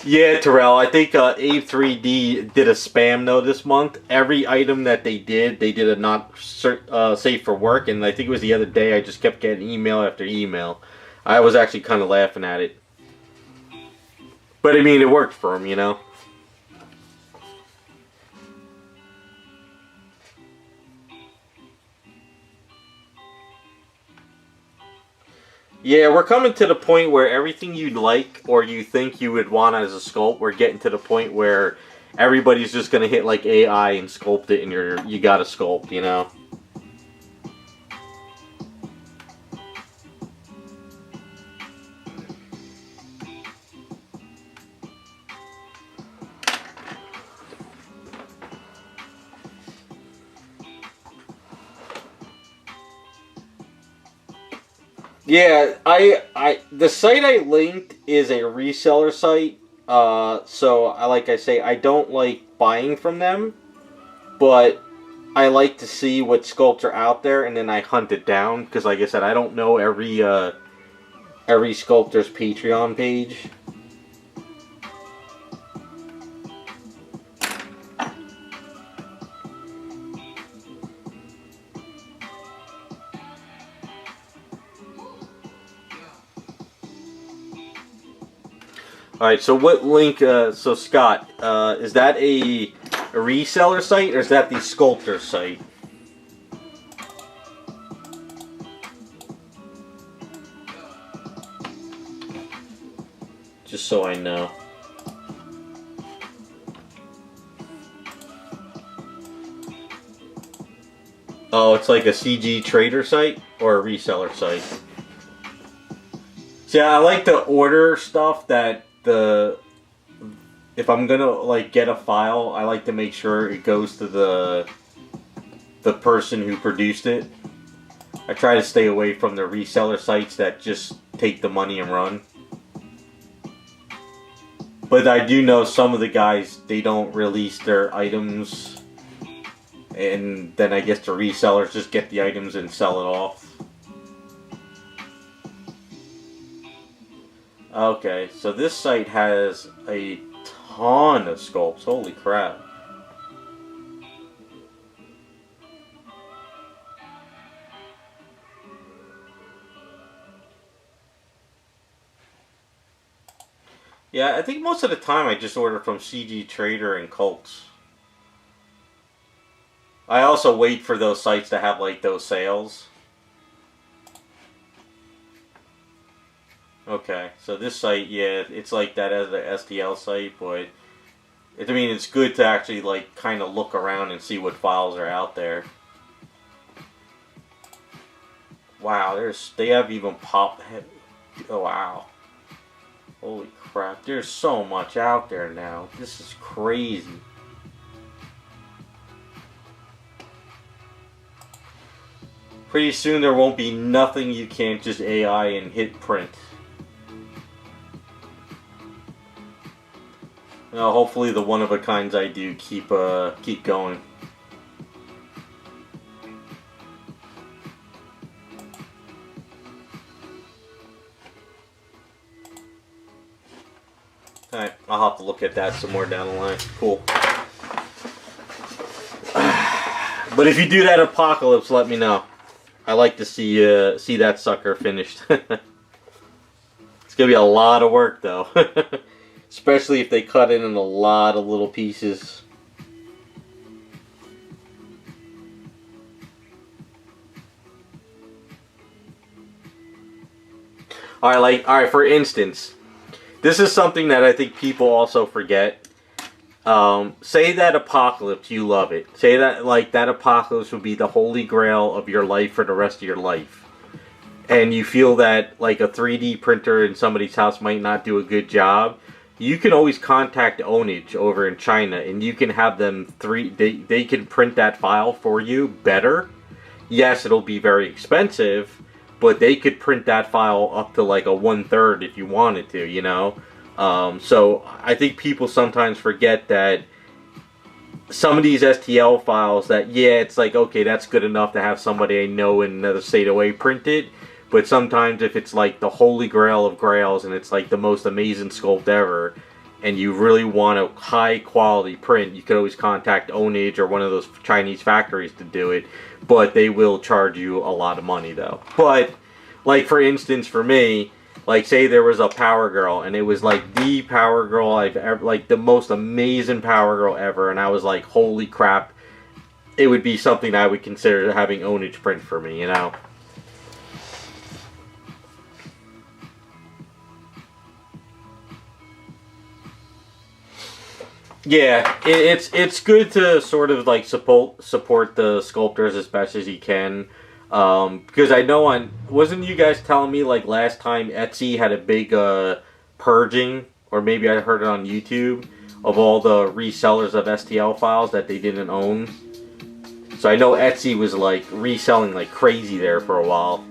Yeah, Terrell, I think Abe3D did a spam though this month. Every item that they did a not safe for work, and I think it was the other day I just kept getting email after email. I was actually kind of laughing at it. But I mean, it worked for him, you know? Yeah, we're coming to the point where everything you'd like or you think you would want as a sculpt, we're getting to the point where everybody's just going to hit like AI and sculpt it, and you got a sculpt, you know? Yeah, the site I linked is a reseller site. So like I say, I don't like buying from them, but I like to see what sculpts are out there, and then I hunt it down because, like I said, I don't know every sculptor's Patreon page. Alright, so what link, so Scott, is that a reseller site, or is that the sculptor site? Just so I know. Oh, it's like a CG trader site, or a reseller site? See, I like to order stuff that if I'm gonna like get a file, I like to make sure it goes to the person who produced it. I try to stay away from the reseller sites that just take the money and run. But I do know some of the guys, they don't release their items, and then I guess the resellers just get the items and sell it off. Okay, so this site has a ton of sculpts. Holy crap. Yeah, I think most of the time I just order from CG Trader and Cults. I also wait for those sites to have like those sales. Okay, so this site, yeah, it's like that as a STL site, but I mean, it's good to actually like kind of look around and see what files are out there. Wow, they have even pop. Oh wow, holy crap! There's so much out there now. This is crazy. Pretty soon there won't be nothing you can't just AI and hit print. Hopefully the one-of-a-kinds I do keep going. I'll have to look at that some more down the line. Cool. But if you do that Apocalypse, let me know. I like to see that sucker finished. It's gonna be a lot of work though. Especially if they cut it in a lot of little pieces. Alright, for instance, this is something that I think people also forget. Say that Apocalypse, you love it. Say that, like, that Apocalypse would be the holy grail of your life for the rest of your life. And you feel that, like, a 3D printer in somebody's house might not do a good job. You can always contact Ownage over in China, and you can have them they can print that file for you better. Yes, it'll be very expensive, but they could print that file up to like a 1/3 if you wanted to, you know? So I think people sometimes forget that some of these STL files that, yeah, it's like, okay, that's good enough to have somebody I know in another state away print it. But sometimes if it's like the holy grail of grails and it's like the most amazing sculpt ever, and you really want a high quality print, you could always contact Ownage or one of those Chinese factories to do it. But they will charge you a lot of money though. But, like, for instance, for me, like, say there was a Power Girl, and it was like the Power Girl I've ever, like the most amazing Power Girl ever, and I was like, holy crap, it would be something I would consider having Ownage print for me, you know? Yeah, it's good to sort of like support the sculptors as best as you can. Because I know wasn't you guys telling me like last time Etsy had a big purging, or maybe I heard it on YouTube, of all the resellers of STL files that they didn't own. So I know Etsy was like reselling like crazy there for a while.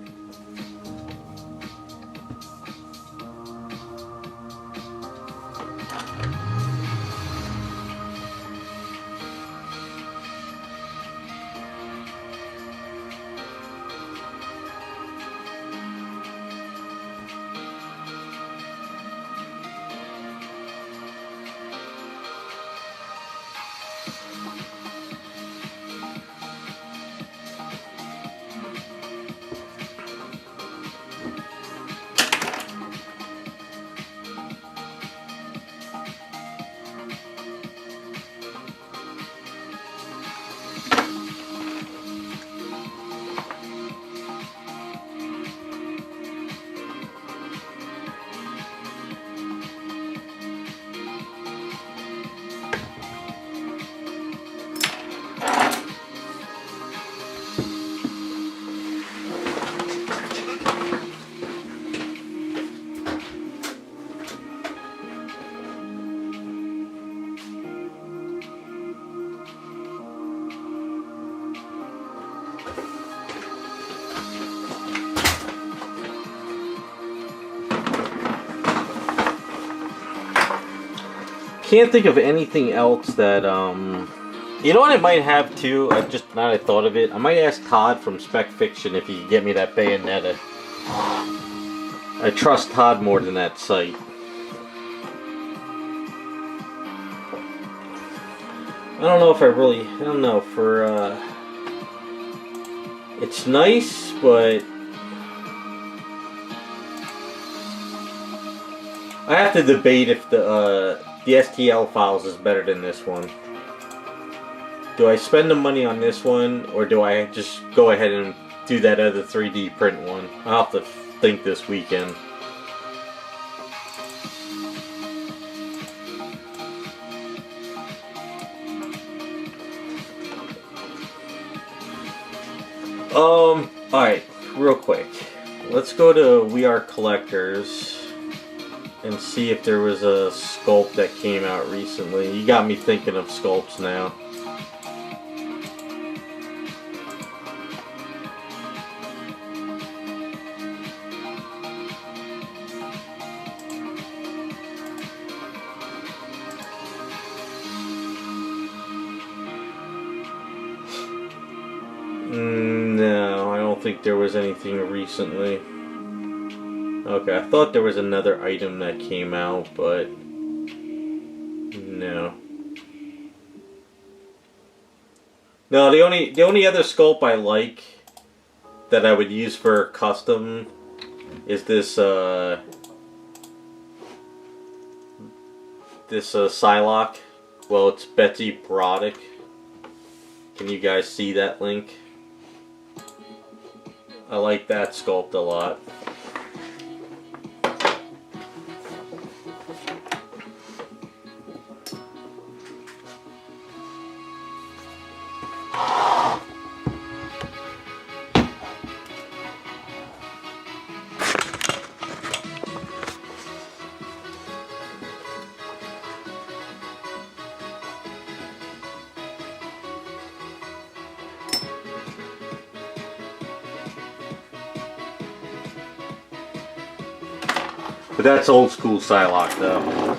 Can't think of anything else that, you know what I might have too? Just now I thought of it. I might ask Todd from Spec Fiction if he can get me that Bayonetta. I trust Todd more than that site. I don't know if I don't know, for, it's nice, but I have to debate if the STL files is better than this one. Do I spend the money on this one, or do I just go ahead and do that other 3D print one? I'll have to think this weekend. Alright, real quick. Let's go to We Are Collectors and see if there was a sculpt that came out recently. You got me thinking of sculpts now. No, I don't think there was anything recently. Okay, I thought there was another item that came out, but No. No, the only other sculpt I like that I would use for custom is this Psylocke. Well, it's Betsy Broderick. Can you guys see that link? I like that sculpt a lot. But that's old school Psylocke though.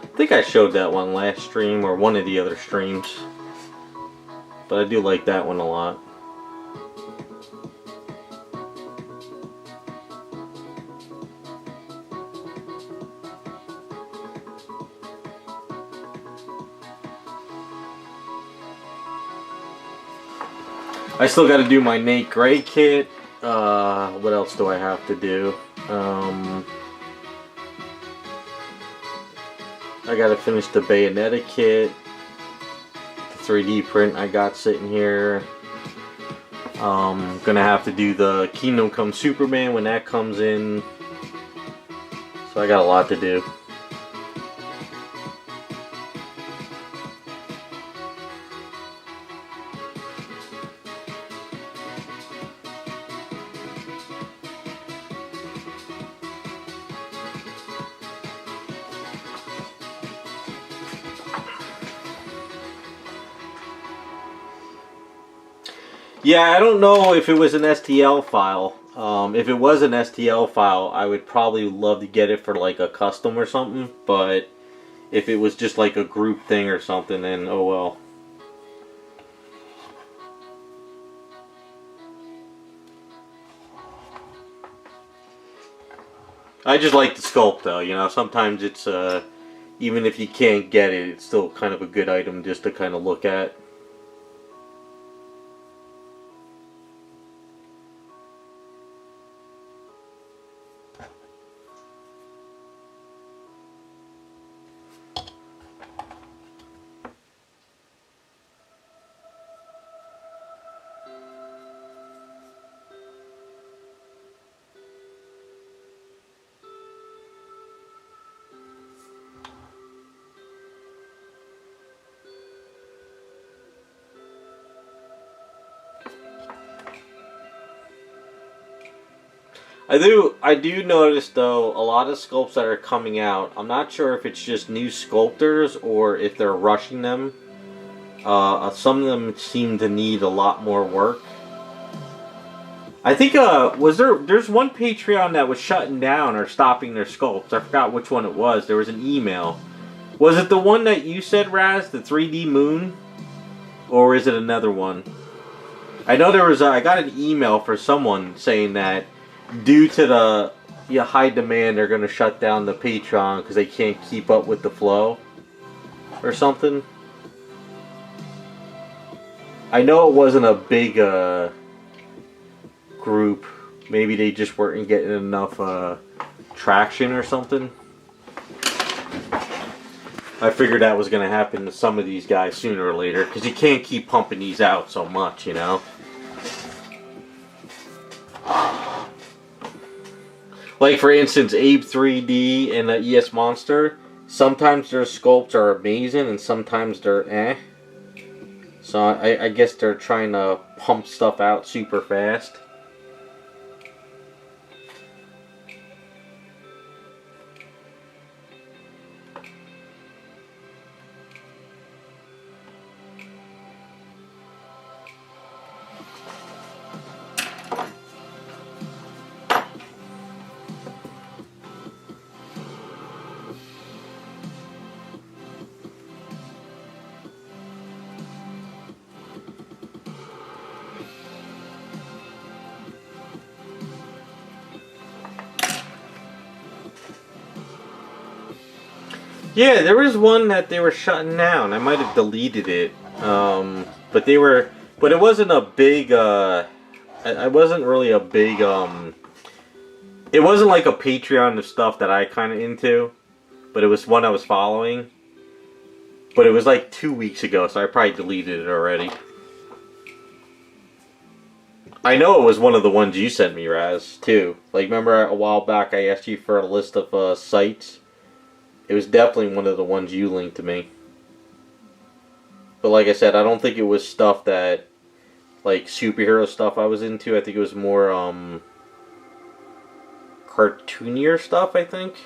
I think I showed that one last stream or one of the other streams, but I do like that one a lot. I still got to do my Nate Gray kit. What else do I have to do? I gotta finish the Bayonetta kit, the 3D print I got sitting here. Gonna have to do the Kingdom Come Superman when that comes in. So I got a lot to do. Yeah, I don't know if it was an STL file. If it was an STL file, I would probably love to get it for like a custom or something. But if it was just like a group thing or something, then oh well. I just like the sculpt though, you know. Sometimes it's, even if you can't get it, it's still kind of a good item just to kind of look at. I do notice though a lot of sculpts that are coming out. I'm not sure if it's just new sculptors or if they're rushing them. Some of them seem to need a lot more work. I think there's one Patreon that was shutting down or stopping their sculpts. I forgot which one it was. There was an email. Was it the one that you said, Raz, the 3D Moon, or is it another one? I know there was. I got an email for someone saying that due to the high demand, they're going to shut down the Patreon because they can't keep up with the flow or something. I know it wasn't a big group. Maybe they just weren't getting enough traction or something. I figured that was going to happen to some of these guys sooner or later because you can't keep pumping these out so much, you know. Like for instance, Abe 3D and ES Monster. Sometimes their sculpts are amazing and sometimes they're eh. So I guess they're trying to pump stuff out super fast. Yeah, there was one that they were shutting down. I might have deleted it, but they were, but it wasn't a big. I wasn't really a big. It wasn't like a Patreon of stuff that I kind of into, but it was one I was following. But it was like 2 weeks ago, so I probably deleted it already. I know it was one of the ones you sent me, Raz, too. Like, remember a while back I asked you for a list of sites? It was definitely one of the ones you linked to me. But like I said, I don't think it was stuff that, like, superhero stuff I was into. I think it was more, cartoonier stuff, I think.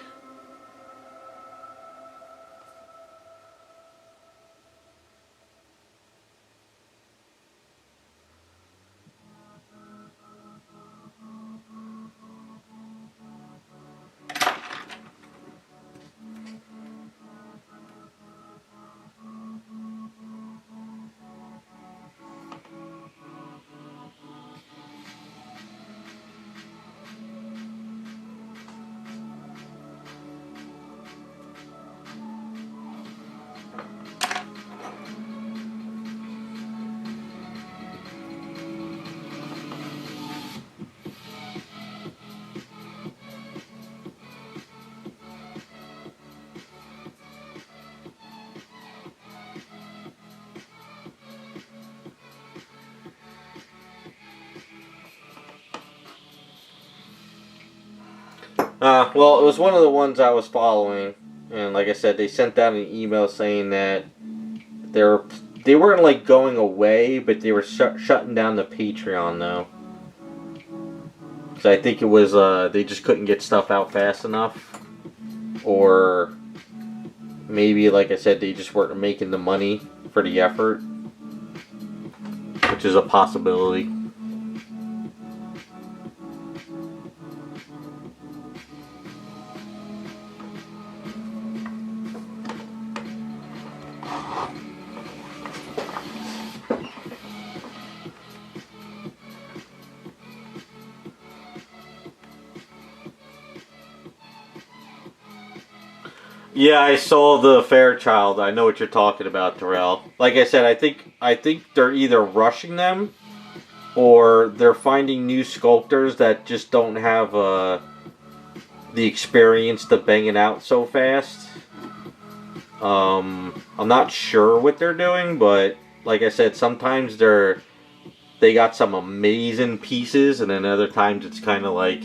Well, it was one of the ones I was following, and like I said, they sent out an email saying that they weren't like going away, but they were shutting down the Patreon though. Because I think it was they just couldn't get stuff out fast enough, or maybe like I said, they just weren't making the money for the effort, which is a possibility. Yeah, I saw the Fairchild. I know what you're talking about, Terrell. Like I said, I think they're either rushing them, or they're finding new sculptors that just don't have the experience to bang it out so fast. I'm not sure what they're doing, but like I said, sometimes they got some amazing pieces, and then other times it's kind of like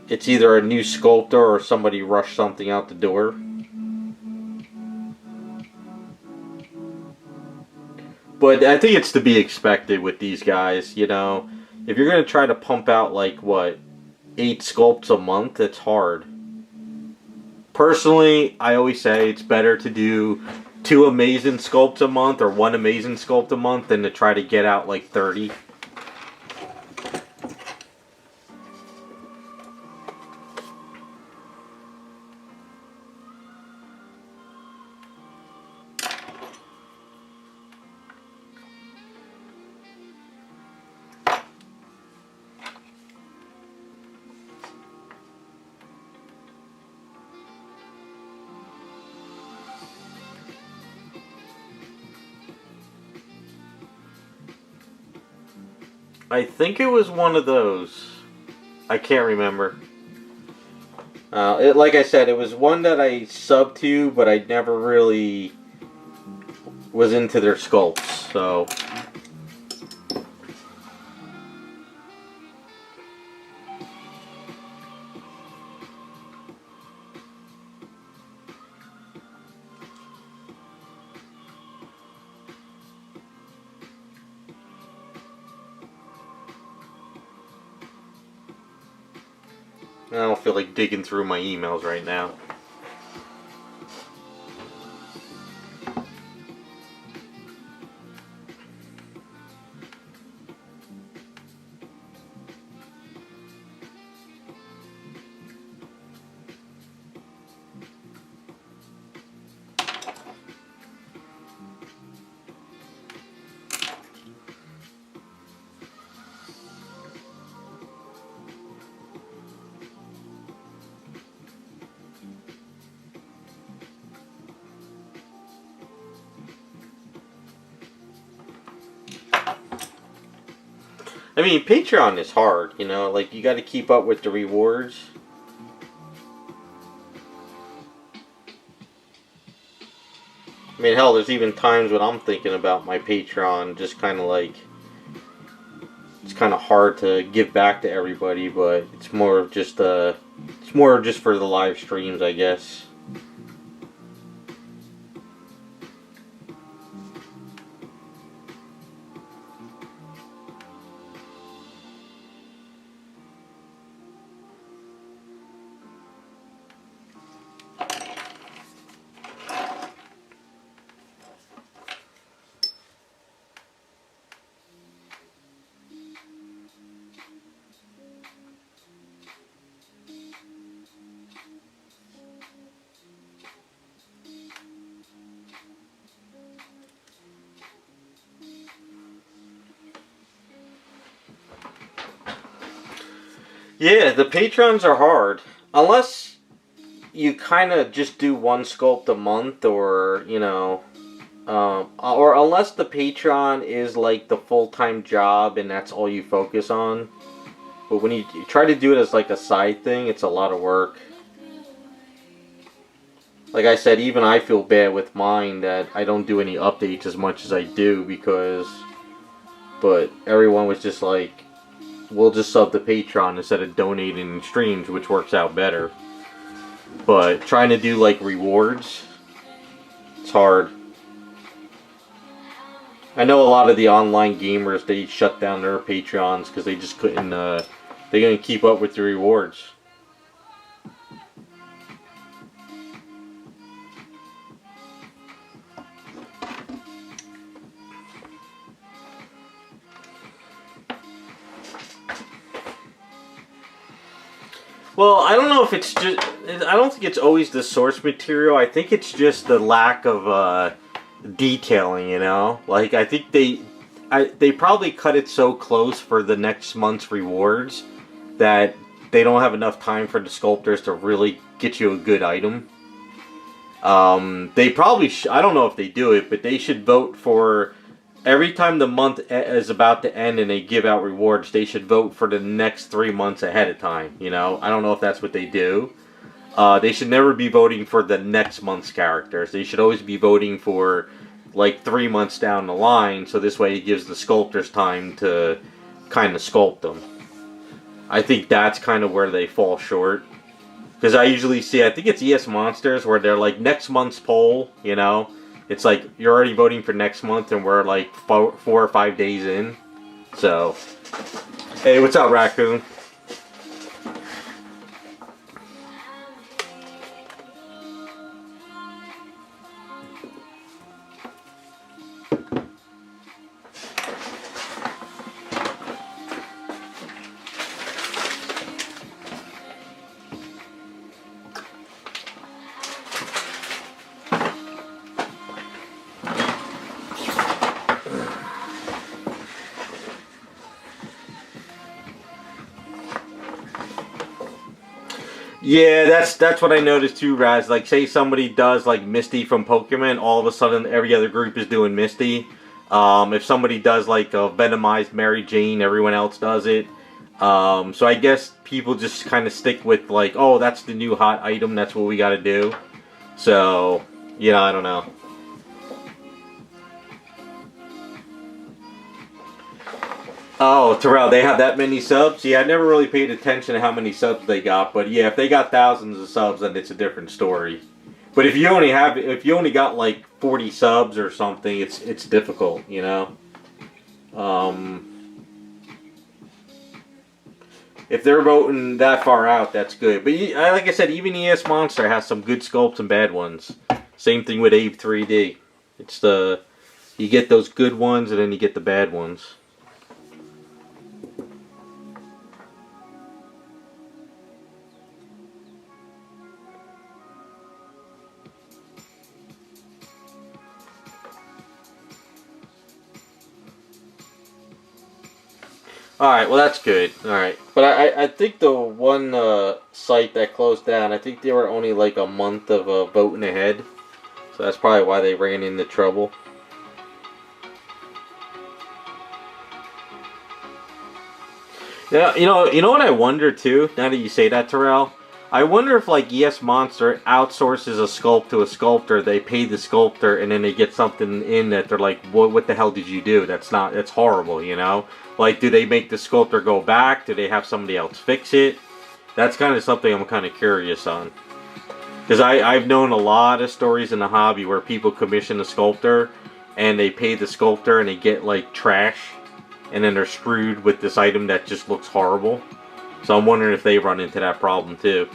it's either a new sculptor or somebody rushed something out the door. But I think it's to be expected with these guys, you know. If you're going to try to pump out, like, what, 8 sculpts a month, it's hard. Personally, I always say it's better to do 2 amazing sculpts a month or 1 amazing sculpt a month than to try to get out, like, 30. I think it was one of those. I can't remember. Like I said, it was one that I subbed to, but I never really was into their sculpts, so. I don't feel like digging through my emails right now. I mean, Patreon is hard, you know, like, you gotta keep up with the rewards. I mean, hell, there's even times when I'm thinking about my Patreon, just kind of like, it's kind of hard to give back to everybody, but it's more of just, it's more just for the live streams, I guess. Yeah, the Patrons are hard. Unless you kind of just do one sculpt a month, or, you know, or unless the Patreon is like the full-time job and that's all you focus on. But when you try to do it as like a side thing, it's a lot of work. Like I said, even I feel bad with mine that I don't do any updates as much as I do, because, but everyone was just like, we'll just sub the Patreon instead of donating in streams, which works out better. But trying to do like rewards, it's hard. I know a lot of the online gamers, they shut down their Patreons because they just couldn't, they couldn't keep up with the rewards. Well, I don't know if it's just, I don't think it's always the source material. I think it's just the lack of detailing, you know? Like, I think they probably cut it so close for the next month's rewards that they don't have enough time for the sculptors to really get you a good item. They probably, I don't know if they do it, but they should vote for, every time the month is about to end and they give out rewards, they should vote for the next 3 months ahead of time, you know? I don't know if that's what they do. They should never be voting for the next month's characters. They should always be voting for, like, 3 months down the line, so this way it gives the sculptors time to kind of sculpt them. I think that's kind of where they fall short. Because I usually see, I think it's ES Monsters, where they're like, next month's poll, you know? It's like, you're already voting for next month and we're like 4 or 5 days in. So, hey, what's up, Raccoon? Yeah, that's what I noticed too, Raz. Like, say somebody does like Misty from Pokemon, all of a sudden every other group is doing Misty. If somebody does like a Venomized Mary Jane, everyone else does it. So I guess people just kind of stick with like, oh, that's the new hot item, that's what we got to do. So, yeah, I don't know. Oh, Terrell, they have that many subs? Yeah, I never really paid attention to how many subs they got, but yeah, if they got thousands of subs, then it's a different story. But if you only got like 40 subs or something, it's difficult, you know? if they're voting that far out, that's good. But like I said, even ES Monster has some good sculpts and bad ones. Same thing with Abe 3D. It's you get those good ones and then you get the bad ones. Alright, well that's good. Alright. But I think the one site that closed down, I think they were only like a month of voting ahead. So that's probably why they ran into trouble. Yeah, you know what I wonder too, now that you say that, Terrell? I wonder if like ES Monster outsources a sculpt to a sculptor, they pay the sculptor, and then they get something in that they're like, what the hell did you do? That's horrible, you know? Like, do they make the sculptor go back? Do they have somebody else fix it? That's kind of something I'm kind of curious on. Because I've known a lot of stories in the hobby where people commission a sculptor, and they pay the sculptor, and they get like trash, and then they're screwed with this item that just looks horrible. So I'm wondering if they run into that problem too.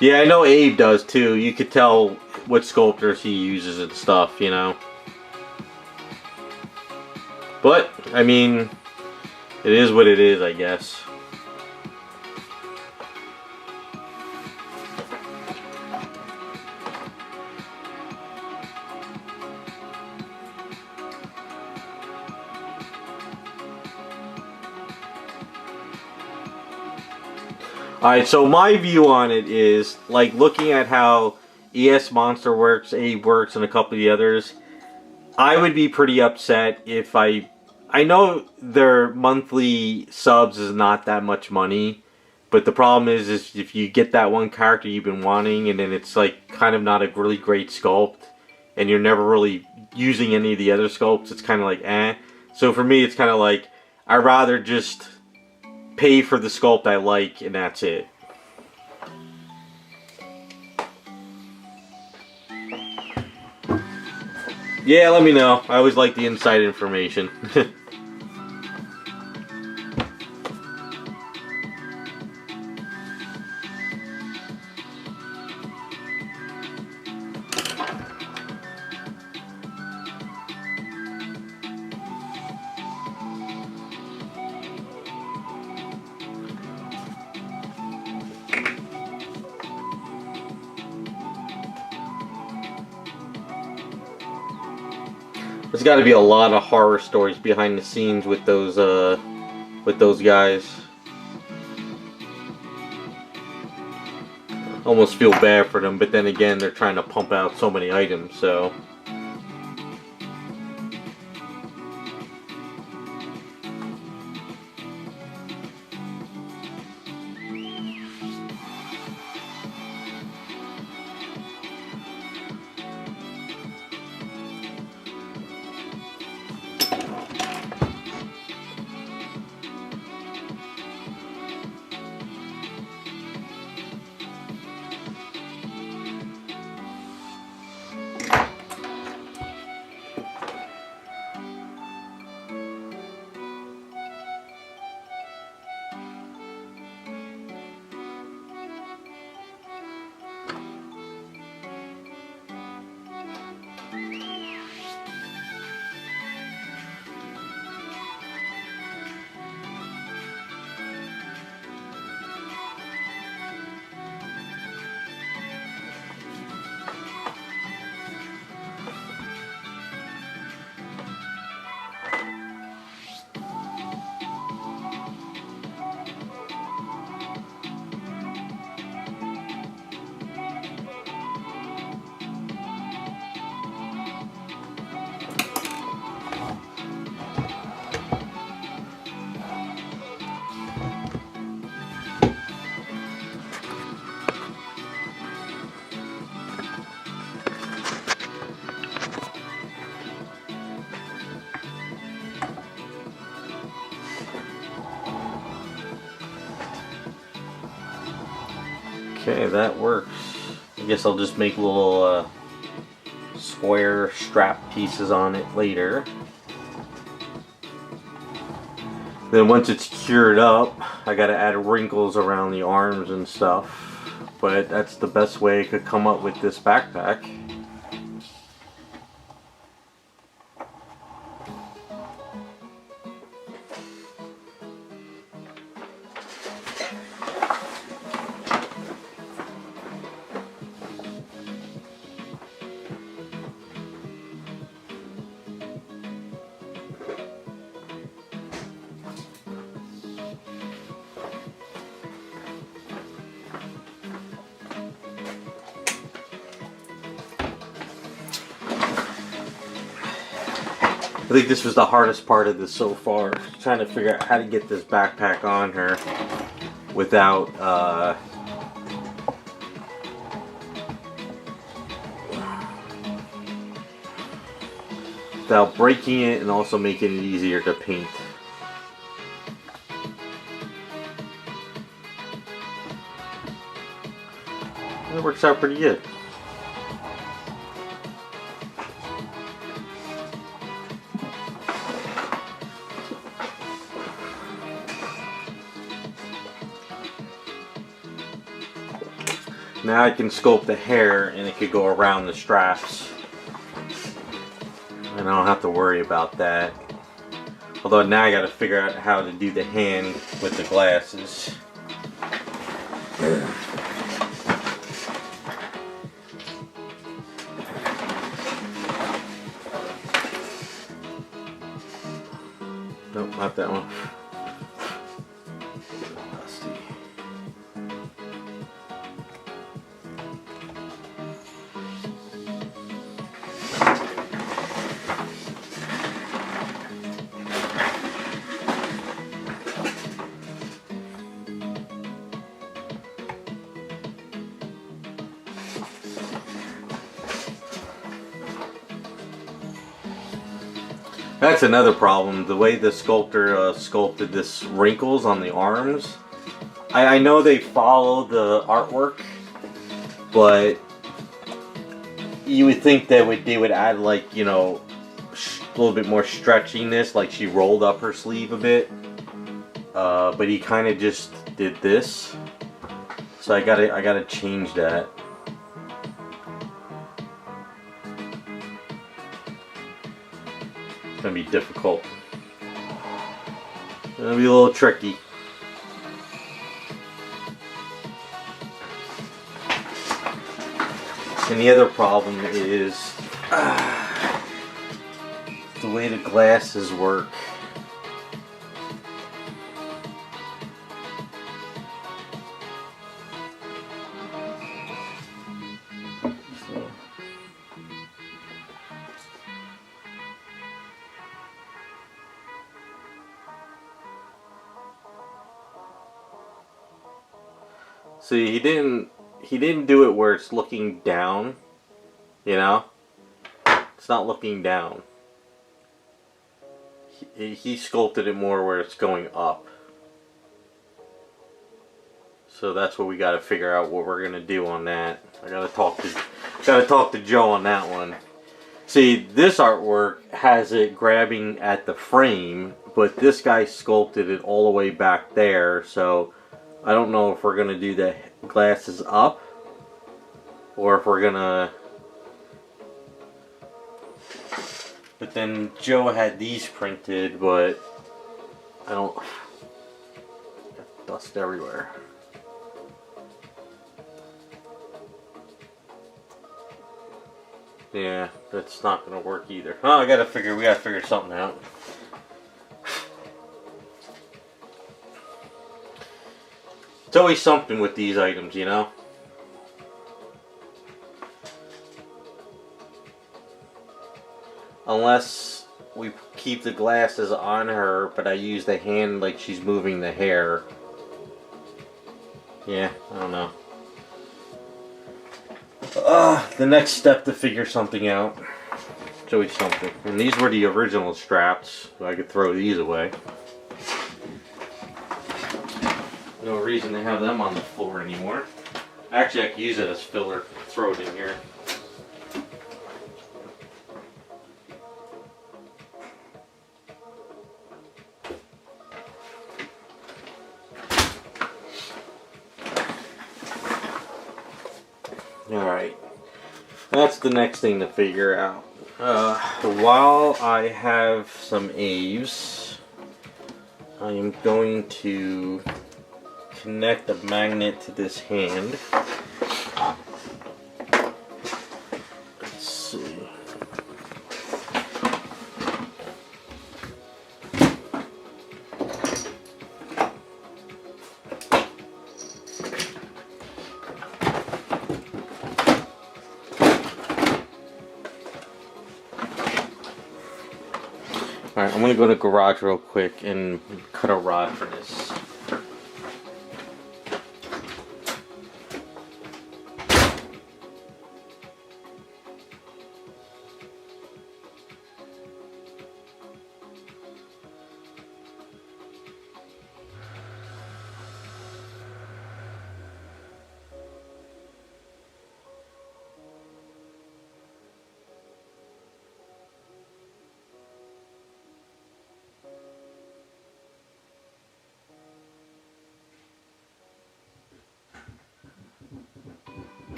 Yeah, I know Abe does too. You could tell what sculptors he uses and stuff, you know. But, I mean, it is what it is, I guess. Alright, so my view on it is, like, looking at how ES Monster works, Abe works, and a couple of the others, I would be pretty upset if I know their monthly subs is not that much money, but the problem is if you get that one character you've been wanting, and then it's, like, kind of not a really great sculpt, and you're never really using any of the other sculpts, it's kind of like, eh. So for me, it's kind of like, I'd rather just pay for the sculpt I like, and that's it. Yeah, let me know. I always like the inside information. There's got to be a lot of horror stories behind the scenes with those guys. Almost feel bad for them, but then again, they're trying to pump out so many items, so. Okay, that works. I guess I'll just make little square strap pieces on it later. Then once it's cured up, I gotta add wrinkles around the arms and stuff. But that's the best way I could come up with this backpack. I think this was the hardest part of this so far, trying to figure out how to get this backpack on her without breaking it and also making it easier to paint. That works out pretty good. Now I can sculpt the hair and it could go around the straps. And I don't have to worry about that. Although now I gotta figure out how to do the hand with the glasses. Nope, not that one. That's another problem. The way the sculptor sculpted this wrinkles on the arms. I know they follow the artwork, but you would think that they would add, like, you know, a little bit more stretchiness, like she rolled up her sleeve a bit. But he kind of just did this, so I gotta change that. It's gonna be difficult. It's gonna be a little tricky. And the other problem is the way the glasses work. See, he didn't do it where it's looking down, you know? It's not looking down. He sculpted it more where it's going up. So that's what we got to figure out what we're gonna do on that. I gotta talk to Joe on that one. See, this artwork has it grabbing at the frame, but this guy sculpted it all the way back there, so I don't know if we're going to do the glasses up or if we're going to... But then Joe had these printed, but I don't... Got dust everywhere. Yeah, that's not going to work either. Oh, we gotta figure something out. It's always something with these items, you know? Unless we keep the glasses on her, but I use the hand like she's moving the hair. Yeah, I don't know. The next step to figure something out. It's always something. And these were the original straps, so I could throw these away. No reason to have them on the floor anymore. Actually, I could use it as filler. Throw it in here. Alright. That's the next thing to figure out. While I have some Aves, I am going to connect a magnet to this hand. Let's see. Alright, I'm going to go to garage real quick and cut a rod for this.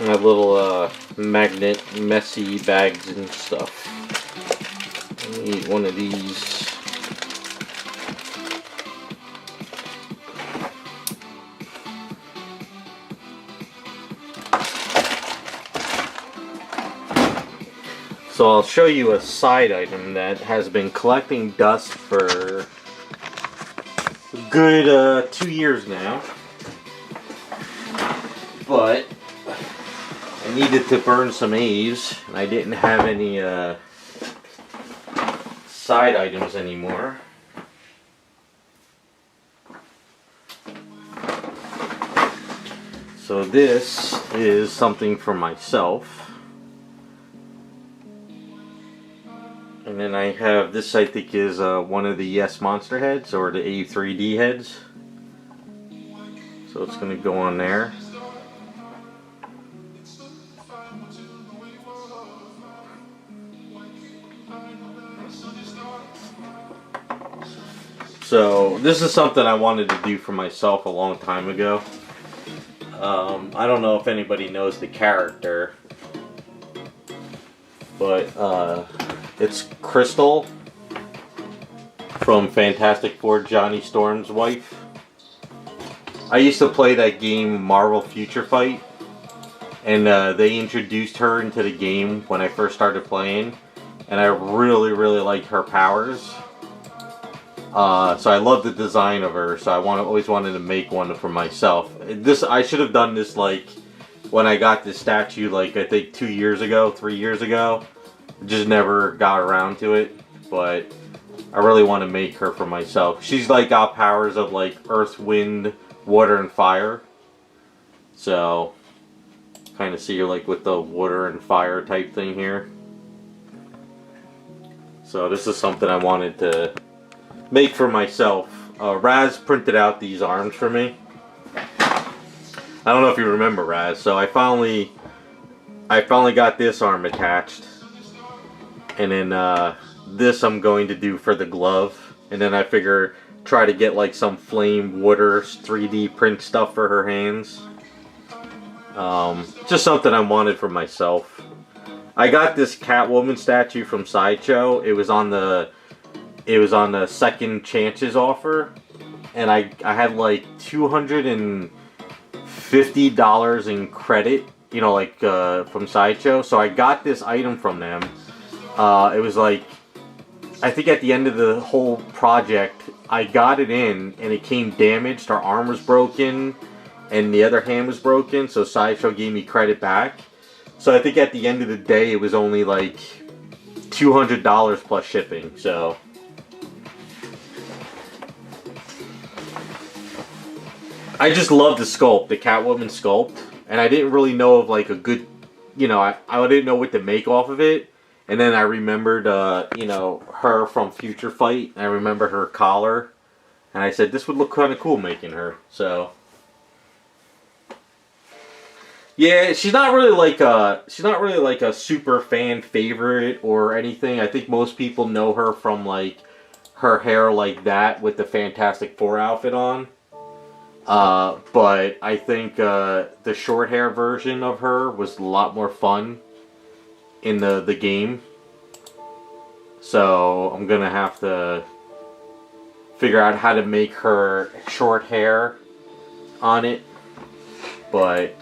I have little magnet messy bags and stuff. I need one of these. So I'll show you a side item that has been collecting dust for a good 2 years now. But I needed to burn some A's, and I didn't have any side items anymore. So this is something for myself. And then I have this, I think is one of the Yes Monster heads, or the A3D heads. So it's going to go on there. So this is something I wanted to do for myself a long time ago. I don't know if anybody knows the character, but it's Crystal from Fantastic Four, Johnny Storm's wife. I used to play that game Marvel Future Fight, and they introduced her into the game when I first started playing, and I really liked her powers. So I love the design of her, so I always wanted to make one for myself. I should have done this like when I got this statue, like I think 2 years ago, 3 years ago. Just never got around to it, but I really want to make her for myself. She's like got powers of like earth, wind, water, and fire. So kind of see her like with the water and fire type thing here. So this is something I wanted to make for myself. Raz printed out these arms for me. I don't know if you remember Raz. So I finally got this arm attached, and then this I'm going to do for the glove, and then I figure try to get like some flame water 3D print stuff for her hands. Just something I wanted for myself. I got this Catwoman statue from Sideshow. It was on the second chances offer, and I had like $250 in credit, you know, like from Sideshow. So I got this item from them. It was like, I think at the end of the whole project, I got it in and it came damaged. Her arm was broken and the other hand was broken, so Sideshow gave me credit back. So I think at the end of the day, it was only like $200 plus shipping. So I just love the sculpt, the Catwoman sculpt, and I didn't really know of like a good, you know, I didn't know what to make off of it. And then I remembered, you know, her from Future Fight. I remember her collar, and I said this would look kind of cool making her. So yeah, she's not really like a super fan favorite or anything. I think most people know her from like her hair like that with the Fantastic Four outfit on. But I think the short hair version of her was a lot more fun in the game. So I'm gonna have to figure out how to make her short hair on it. But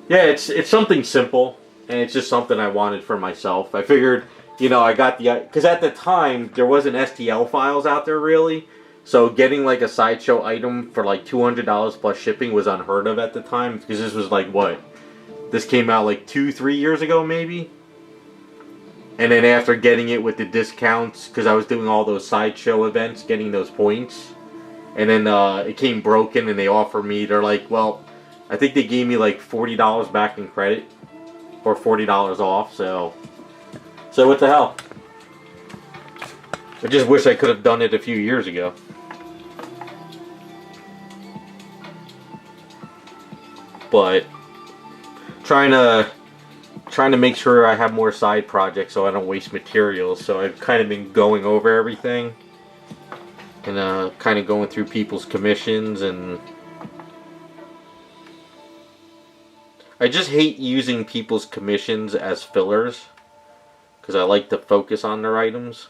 yeah, it's something simple, and it's just something I wanted for myself. I figured, you know, I got because at the time there wasn't STL files out there really. So getting like a Sideshow item for like $200 plus shipping was unheard of at the time, because this was like what? This came out like 2-3 years ago maybe? And then after getting it with the discounts, because I was doing all those Sideshow events, getting those points. And then it came broken and they offered me, they're like, well, I think they gave me like $40 back in credit. Or $40 off, so what the hell? I just wish I could have done it a few years ago. But trying to make sure I have more side projects so I don't waste materials. So I've kind of been going over everything and kind of going through people's commissions, and I just hate using people's commissions as fillers because I like to focus on their items.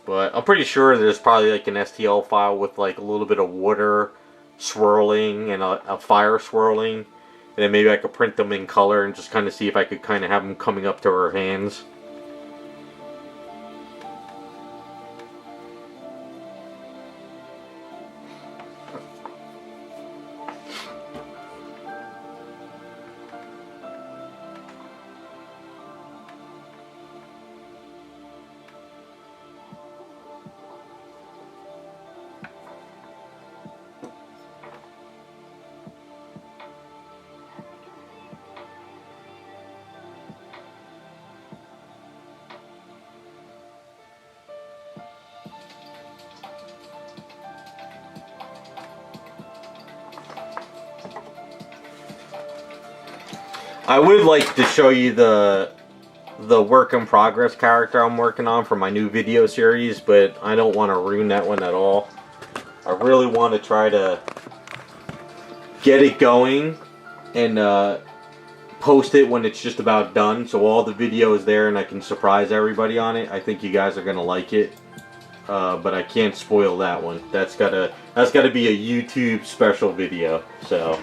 But I'm pretty sure there's probably like an STL file with like a little bit of water swirling and a fire swirling. And then maybe I could print them in color and just kind of see if I could kind of have them coming up to her hands. I would like to show you the work in progress character I'm working on for my new video series, but I don't want to ruin that one at all. I really want to try to get it going and post it when it's just about done, so all the video is there and I can surprise everybody on it. I think you guys are gonna like it, but I can't spoil that one. That's gotta be a YouTube special video. So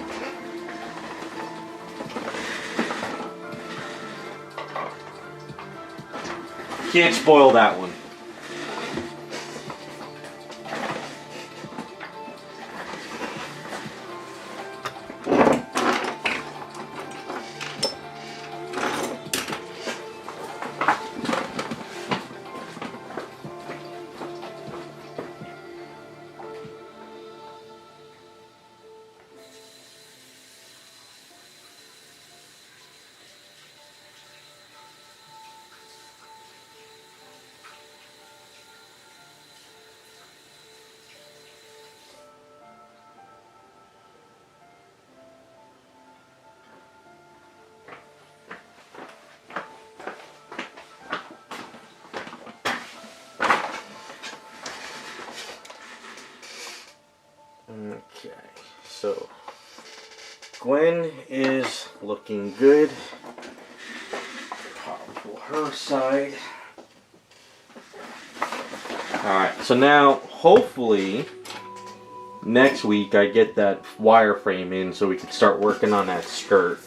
Can't spoil that one. Okay, so Qwen is looking good. Pull her side. Alright, so now hopefully next week I get that wireframe in so we can start working on that skirt.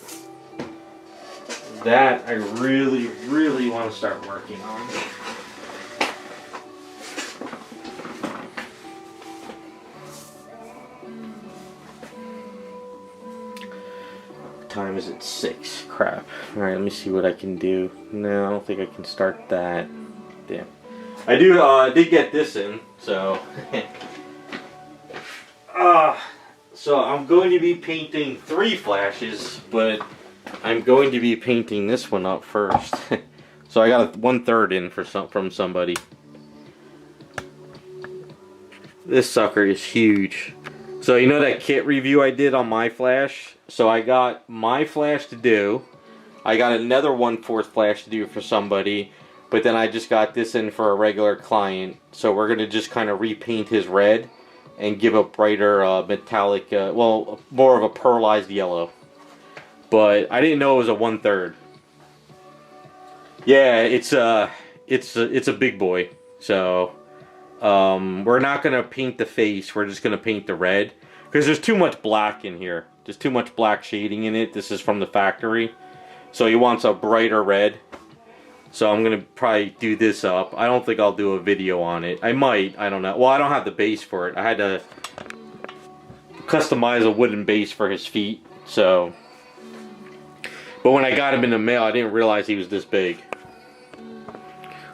That I really, really want to start working on. Time is at 6. Crap. Alright, let me see what I can do. No, I don't think I can start that. Damn. I did get this in, so so I'm going to be painting 3 flashes, but I'm going to be painting this one up first. So I got a 1/3 in from somebody. This sucker is huge. So you know that kit review I did on my flash? So I got my flash to do. I got another 1/4 flash to do for somebody. But then I just got this in for a regular client. So we're going to just kind of repaint his red and give a brighter metallic, well, more of a pearlized yellow. But I didn't know it was a 1/3. Yeah, it's a big boy. So we're not going to paint the face. We're just going to paint the red. Because there's too much black in here. There's too much black shading in it. This is from the factory. So he wants a brighter red. So I'm going to probably do this up. I don't think I'll do a video on it. I might. I don't know. Well, I don't have the base for it. I had to customize a wooden base for his feet. So, but when I got him in the mail, I didn't realize he was this big.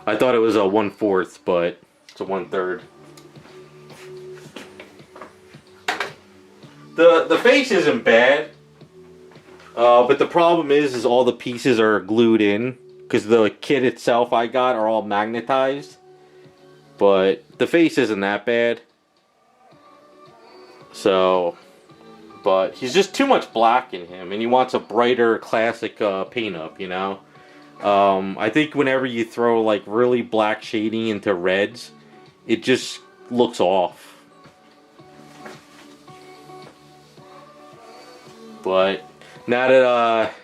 I thought it was a 1/4, but it's a 1/3. The face isn't bad, but the problem is all the pieces are glued in because the kit itself I got are all magnetized. But the face isn't that bad. So, but he's just too much black in him, and he wants a brighter classic paint up, you know. I think whenever you throw like really black shading into reds, it just looks off. But now that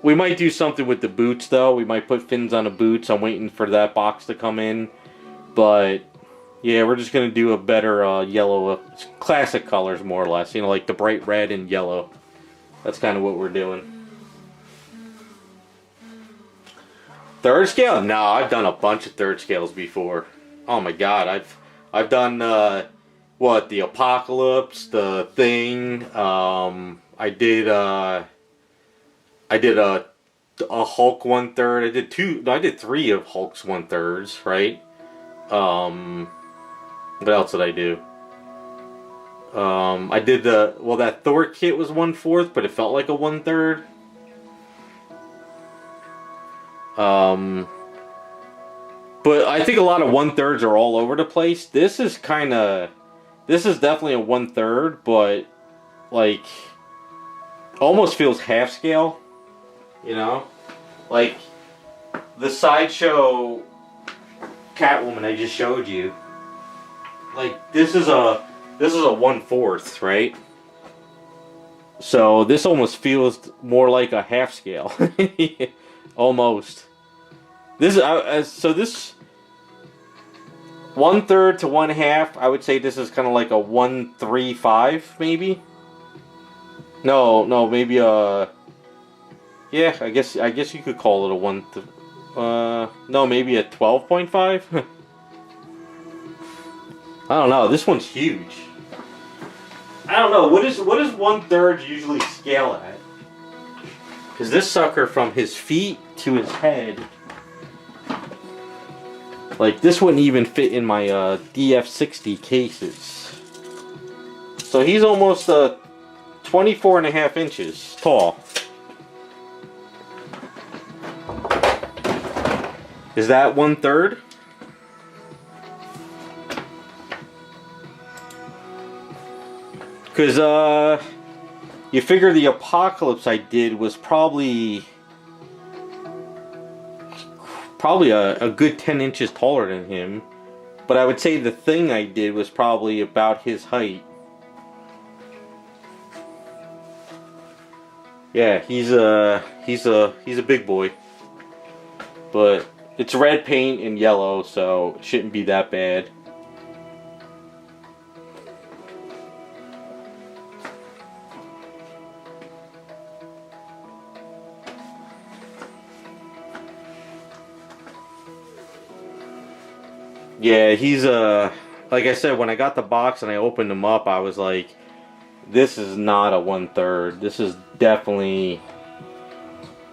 we might do something with the boots though. We might put fins on the boots. I'm waiting for that box to come in. But yeah, we're just gonna do a better yellow, classic colors more or less. You know, like the bright red and yellow. That's kind of what we're doing. 3rd scale? No, I've done a bunch of 3rd scales before. Oh my god, I've done what, the Apocalypse, the Thing. I did a Hulk 1/3. I did 2. No, I did 3 of Hulk's 1/3, right? What else did I do? I did that Thor kit was 1/4, but it felt like a 1/3. But I think a lot of 1/3s are all over the place. This is definitely a 1/3, but like almost feels half scale. You know, like the Sideshow Catwoman I just showed you. Like this is a 1/4, right? So this almost feels more like a half scale, almost. This so this 1/3 to 1/2. I would say this is kind of like a 1/3/5, maybe. No, maybe yeah. I guess you could call it a 1. No, maybe a 12.5? I don't know. This one's huge. I don't know. What is 1/3 usually scale at? Because this sucker, from his feet to his head, like, this wouldn't even fit in my DF60 cases. So he's almost 24.5 inches tall. Is that 1/3? Because you figure the Apocalypse I did was probably a good 10 inches taller than him. But I would say the thing I did was probably about his height. Yeah, he's a big boy. But it's red paint and yellow, so it shouldn't be that bad. Yeah, he's like I said, when I got the box and I opened him up, I was like, this is not a 1/3. This is definitely,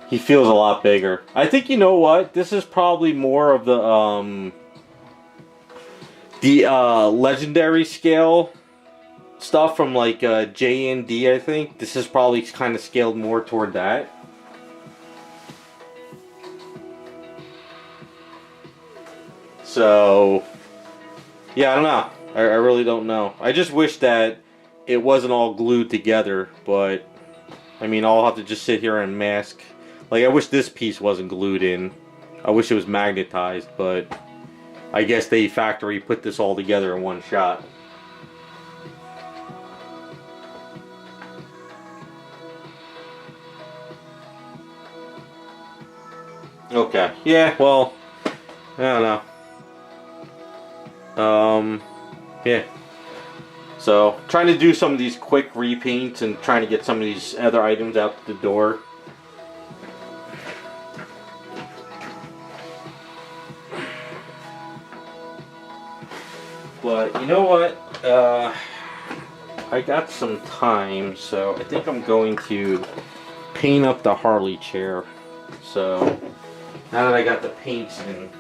he feels a lot bigger. I think, you know what? This is probably more of the legendary scale stuff from like J and D, I think. This is probably kind of scaled more toward that. So, yeah, I don't know. I really don't know. I just wish that it wasn't all glued together, but, I mean, I'll have to just sit here and mask. Like, I wish this piece wasn't glued in. I wish it was magnetized, but I guess they factory put this all together in one shot. Okay, yeah, well, I don't know. Yeah. So, trying to do some of these quick repaints and trying to get some of these other items out the door. But, you know what? I got some time, so I think I'm going to paint up the Harley chair. So, now that I got the paints in,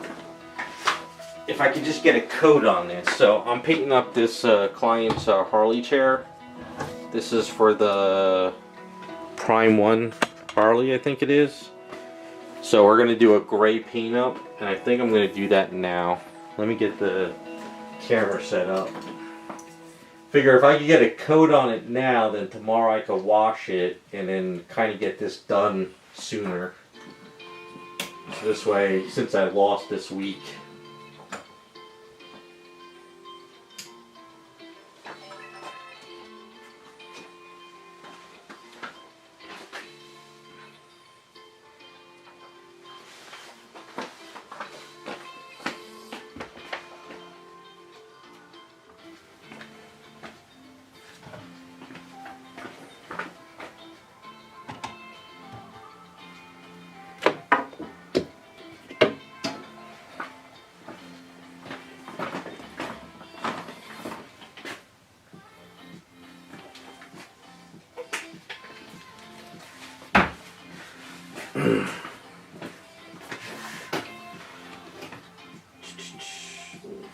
if I could just get a coat on this. So I'm painting up this client's Harley chair. This is for the Prime 1 Harley, I think it is. So we're going to do a gray paint up, and I think I'm going to do that now. Let me get the camera set up. Figure if I could get a coat on it now, then tomorrow I could wash it and then kind of get this done sooner. This way, since I lost this week.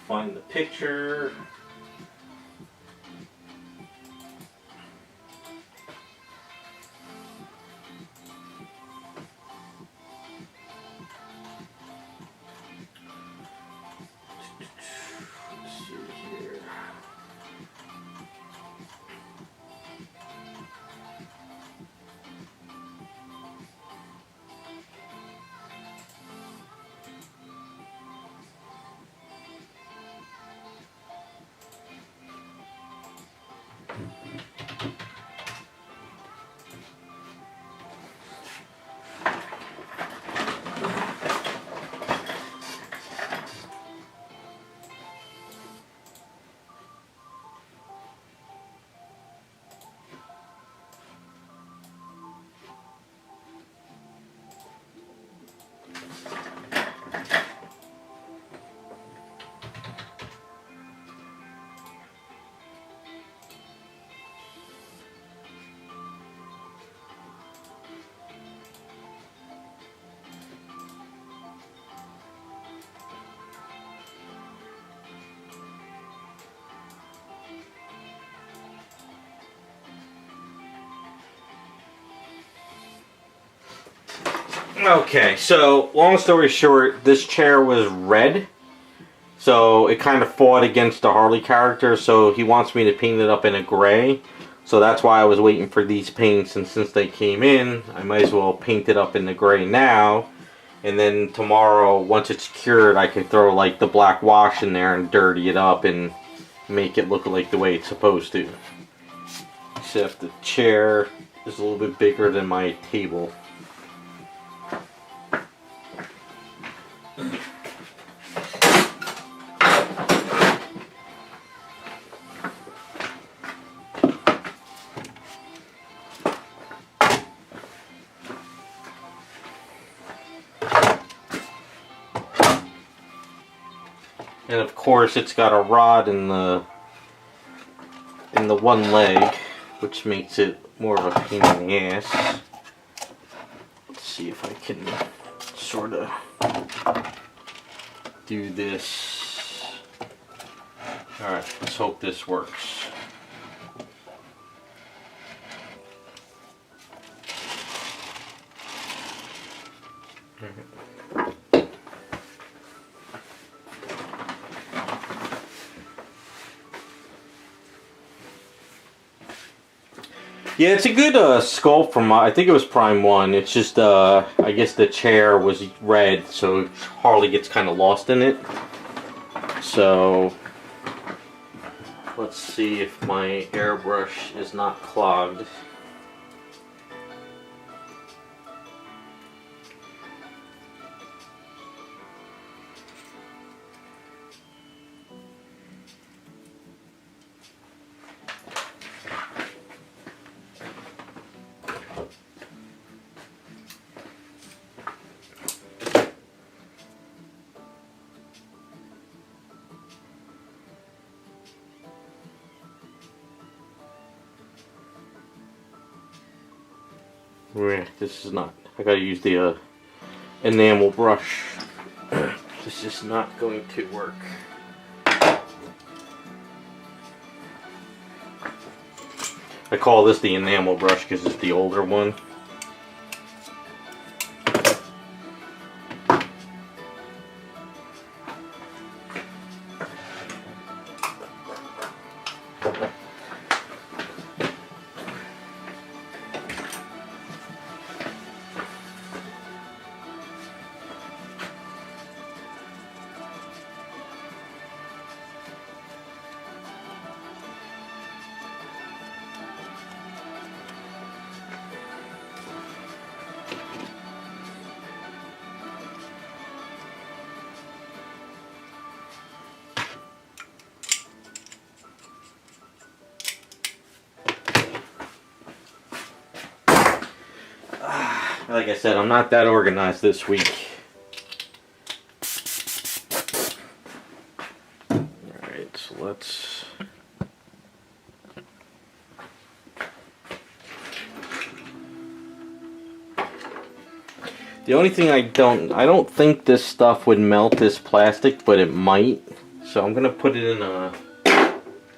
Find the picture. Let's see here. Okay, so long story short, this chair was red. So it kind of fought against the Harley character, so he wants me to paint it up in a gray. So that's why I was waiting for these paints, and since they came in, I might as well paint it up in the gray now. And then tomorrow, once it's cured, I can throw like the black wash in there and dirty it up and make it look like the way it's supposed to. Except the chair is a little bit bigger than my table. And of course, it's got a rod in the one leg, which makes it more of a pain in the ass. Let's see if I can sort of do this. All right, let's hope this works. Yeah, it's a good sculpt from, I think it was Prime 1. It's just, I guess the chair was red, so Harley gets kind of lost in it. So, let's see if my airbrush is not clogged. This is not, I gotta use the enamel brush. This is not going to work. I call this the enamel brush because it's the older one. Like I said, I'm not that organized this week. Alright, so let's... The only thing I don't think this stuff would melt this plastic, but it might. So I'm gonna put it in a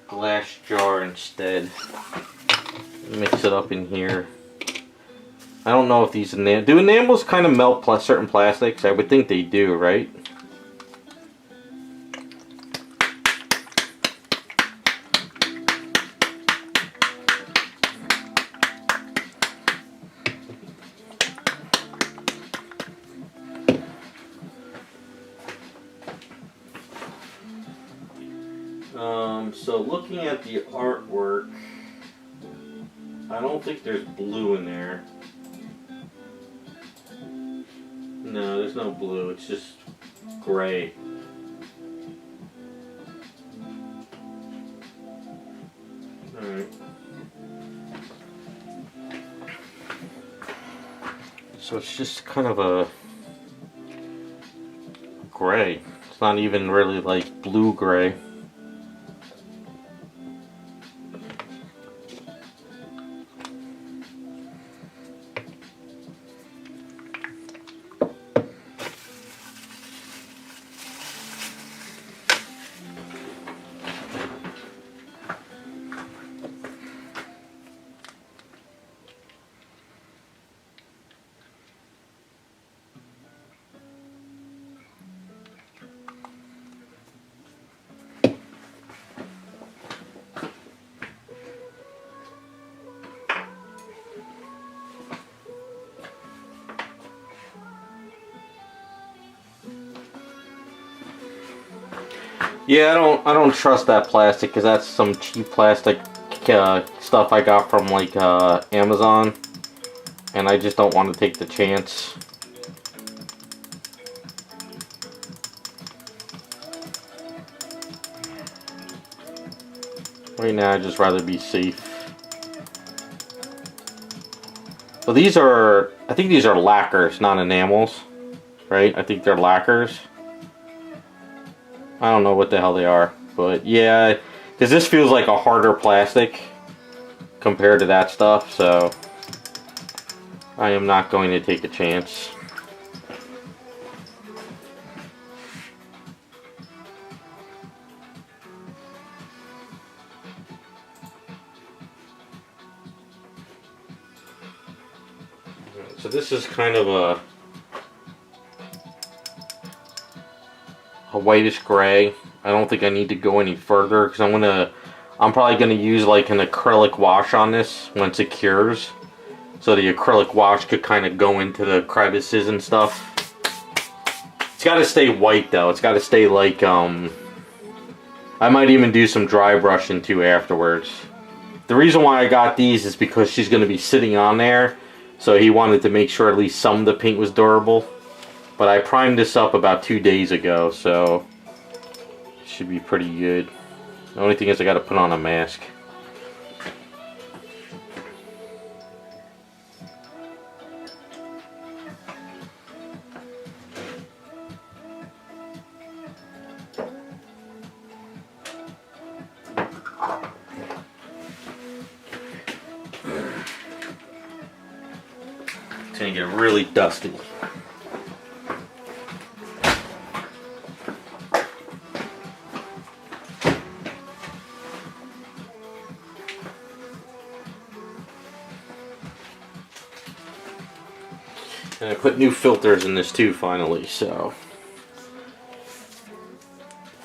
glass jar instead. Mix it up in here. I don't know if these do enamels kind of melt certain plastics? I would think they do, right? So looking at the artwork, I don't think there's blue in there. No, there's no blue, it's just gray. Alright. So it's just kind of a gray. It's not even really like blue gray. Yeah, I don't trust that plastic because that's some cheap plastic stuff I got from like Amazon, and I just don't want to take the chance. Right now, I'd just rather be safe. Well, these are, I think these are lacquers, not enamels, right? I think they're lacquers. I don't know what the hell they are, but yeah, because this feels like a harder plastic compared to that stuff, so I am not going to take a chance. So this is kind of a whitish gray. I don't think I need to go any further because I'm probably gonna use like an acrylic wash on this once it cures. So the acrylic wash could kind of go into the crevices and stuff. It's got to stay white though. It's got to stay like I might even do some dry brushing too afterwards. The reason why I got these is because she's gonna be sitting on there. So he wanted to make sure at least some of the paint was durable. But I primed this up about 2 days ago, so it should be pretty good. The only thing is I gotta put on a mask. It's gonna get really dusty. And I put new filters in this too finally, so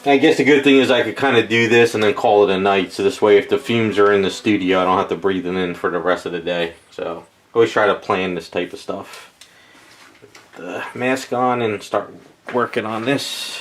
I guess the good thing is I could kind of do this and then call it a night, so this way if the fumes are in the studio I don't have to breathe it in for the rest of the day. So always try to plan this type of stuff. Put the mask on and start working on this.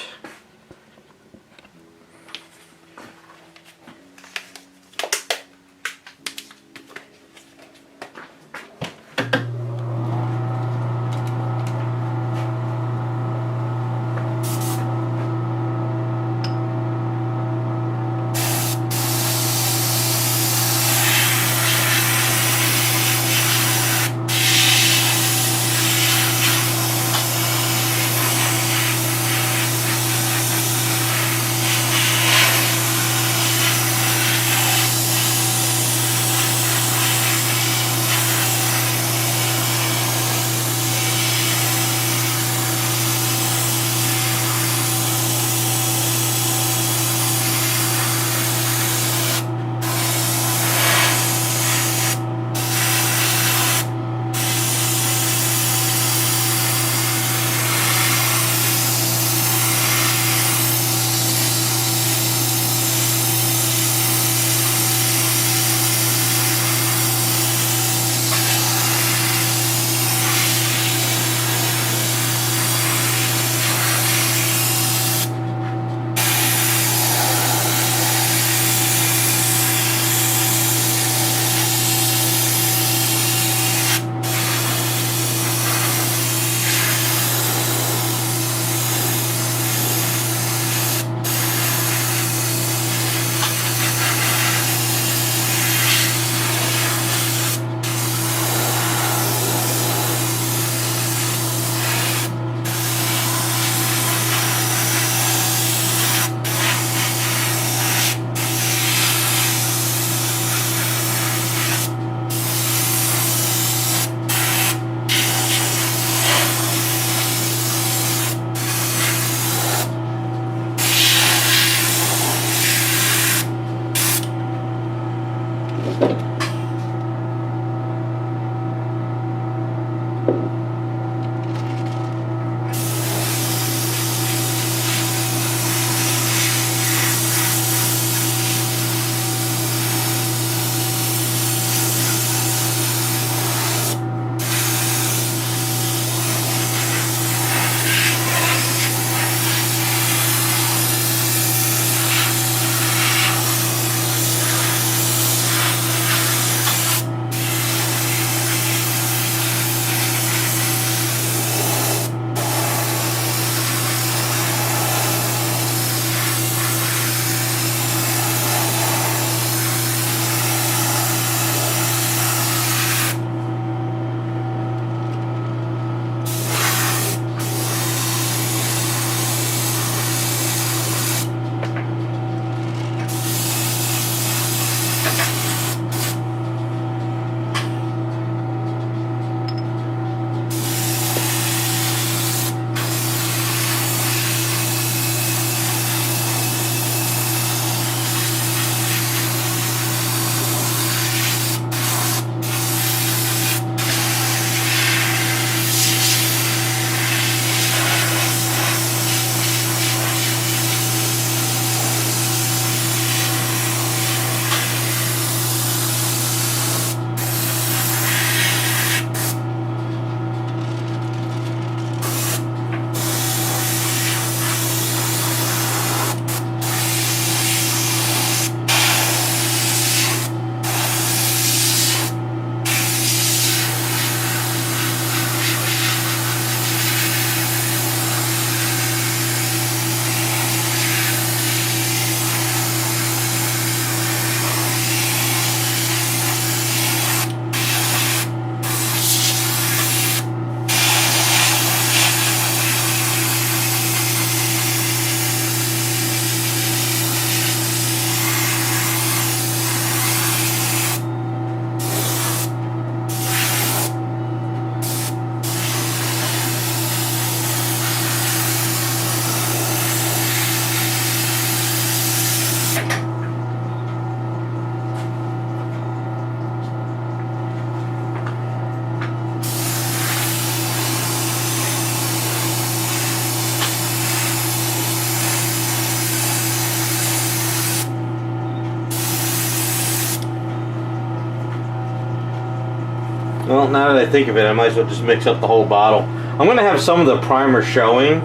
Well, now that I think of it, I might as well just mix up the whole bottle. I'm going to have some of the primer showing.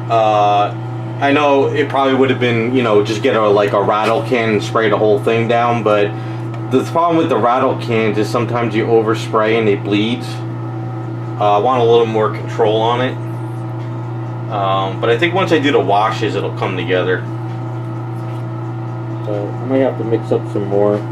I know it probably would have been, you know, just get like a rattle can and spray the whole thing down, but the problem with the rattle cans is sometimes you overspray and they bleed. I want a little more control on it. But I think once I do the washes, it'll come together. So I might have to mix up some more.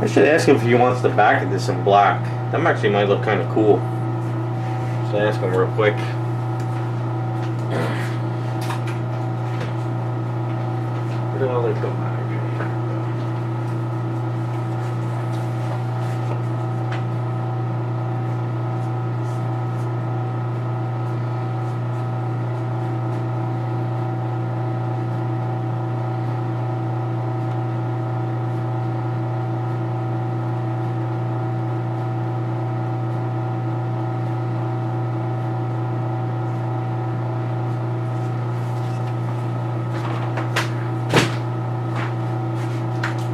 I should ask him if he wants the back of this in black. That actually might look kind of cool. So ask him real quick. Where did all they go?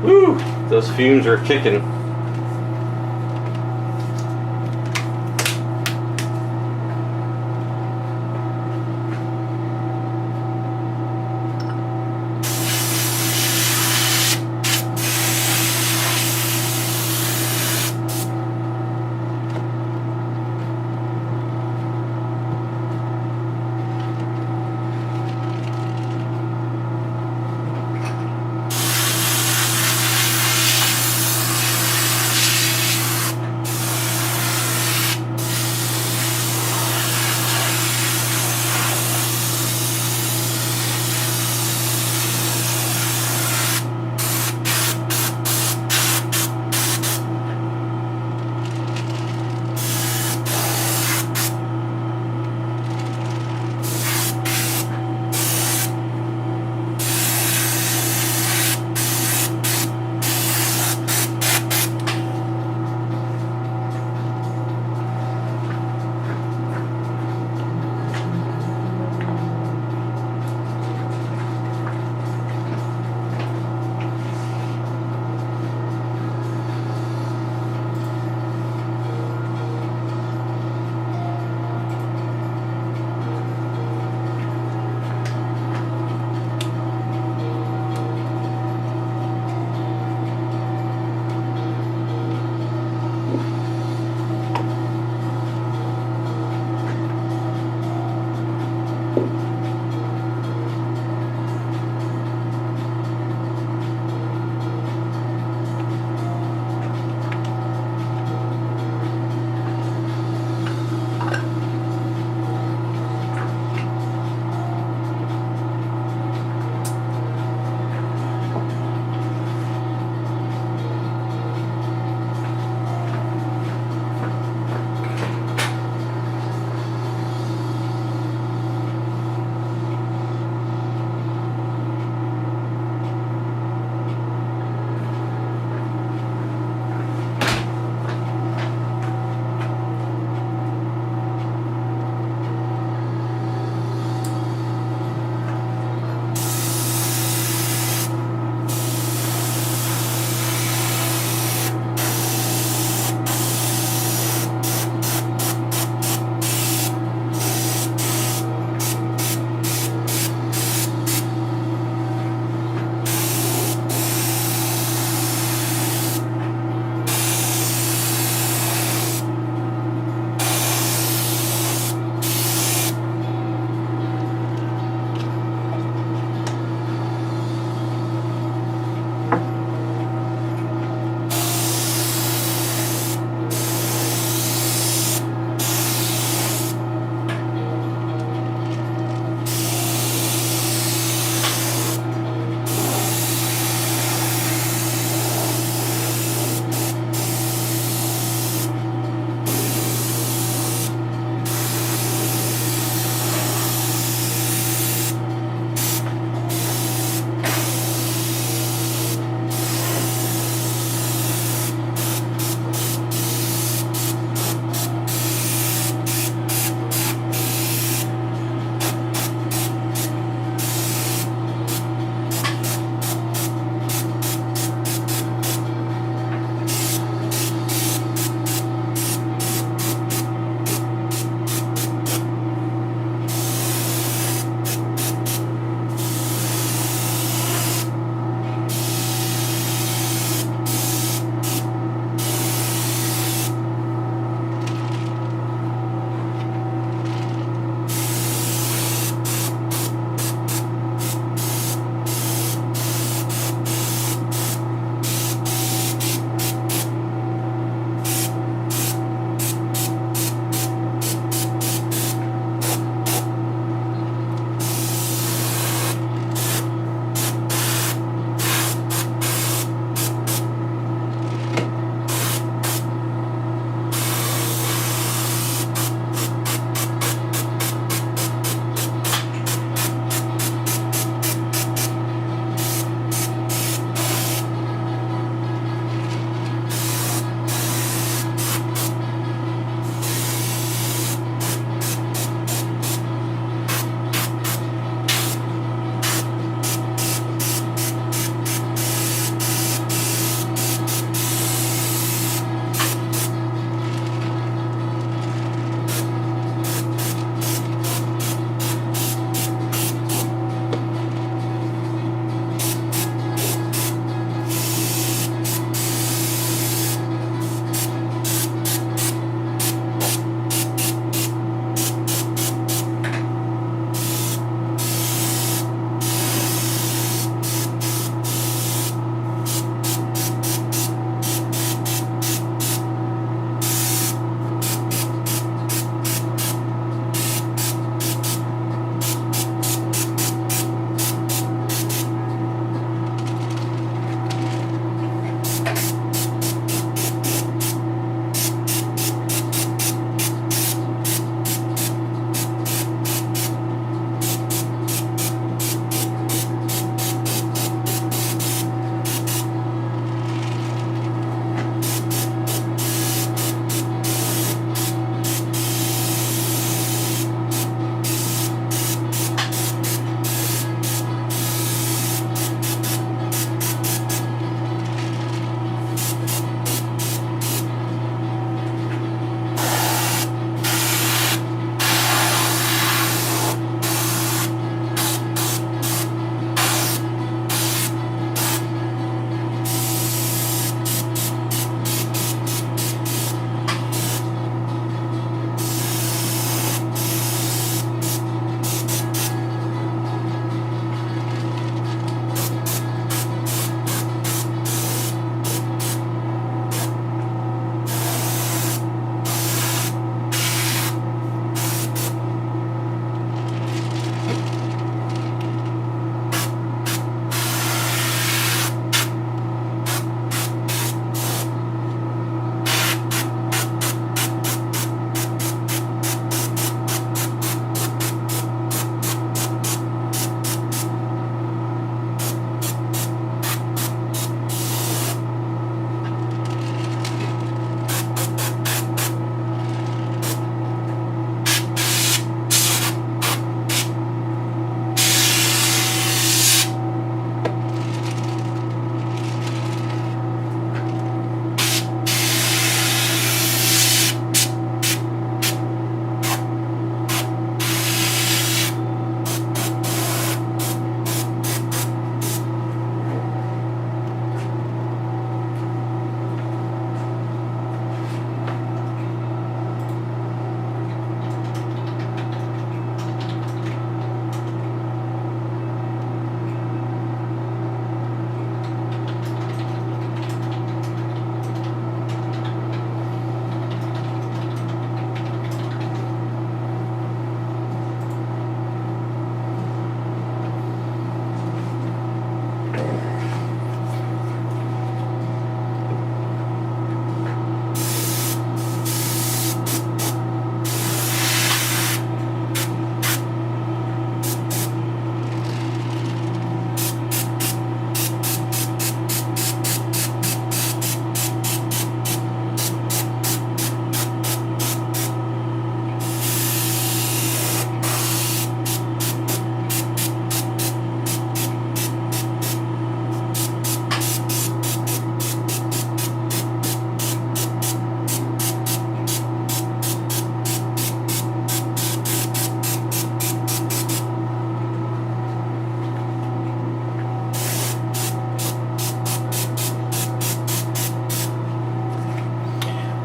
Woo! Those fumes are kicking.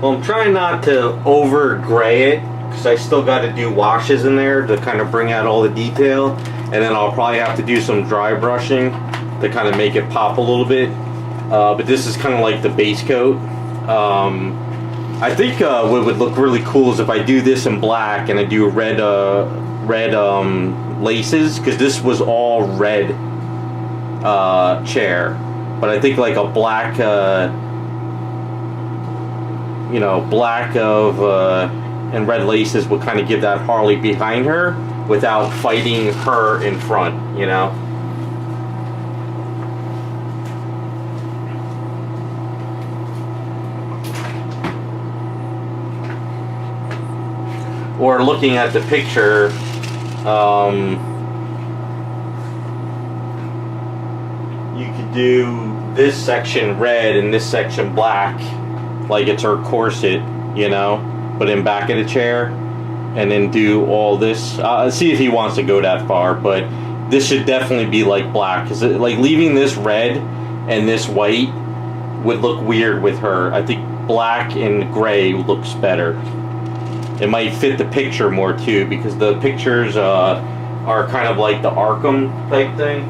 Well, I'm trying not to over gray it, because I still got to do washes in there to kind of bring out all the detail, and then I'll probably have to do some dry brushing to kind of make it pop a little bit. But this is kind of like the base coat. I think what would look really cool is if I do this in black and I do red laces, because this was all red chair. But I think like a black, you know, black of and red laces would kind of give that Harley behind her without fighting her in front, you know. Or looking at the picture, you could do this section red and this section black, like it's her corset, you know, but in back of the chair, and then do all this. See if he wants to go that far, but this should definitely be like black, because like leaving this red and this white would look weird with her. I think black and gray looks better. It might fit the picture more too, because the pictures are kind of like the Arkham type thing.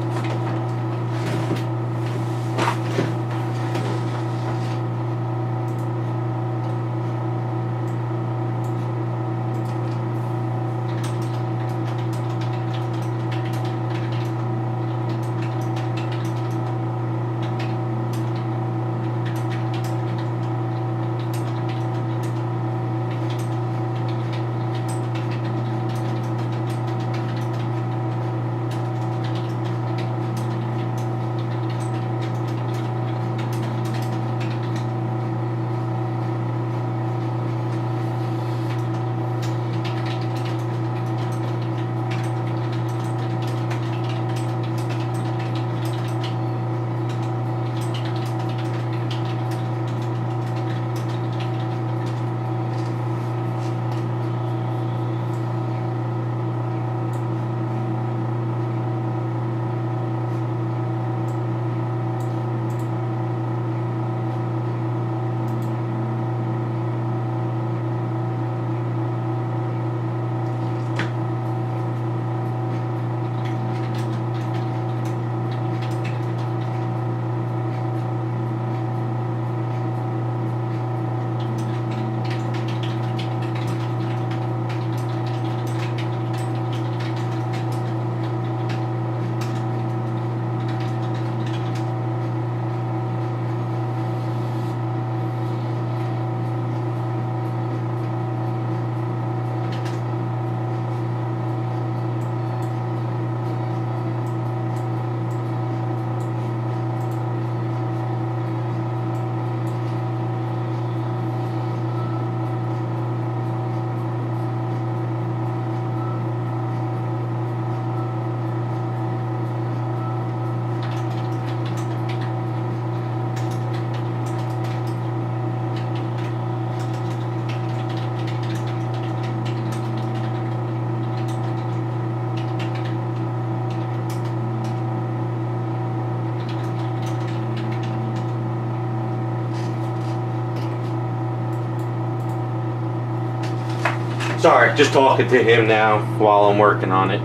Sorry, just talking to him now while I'm working on it.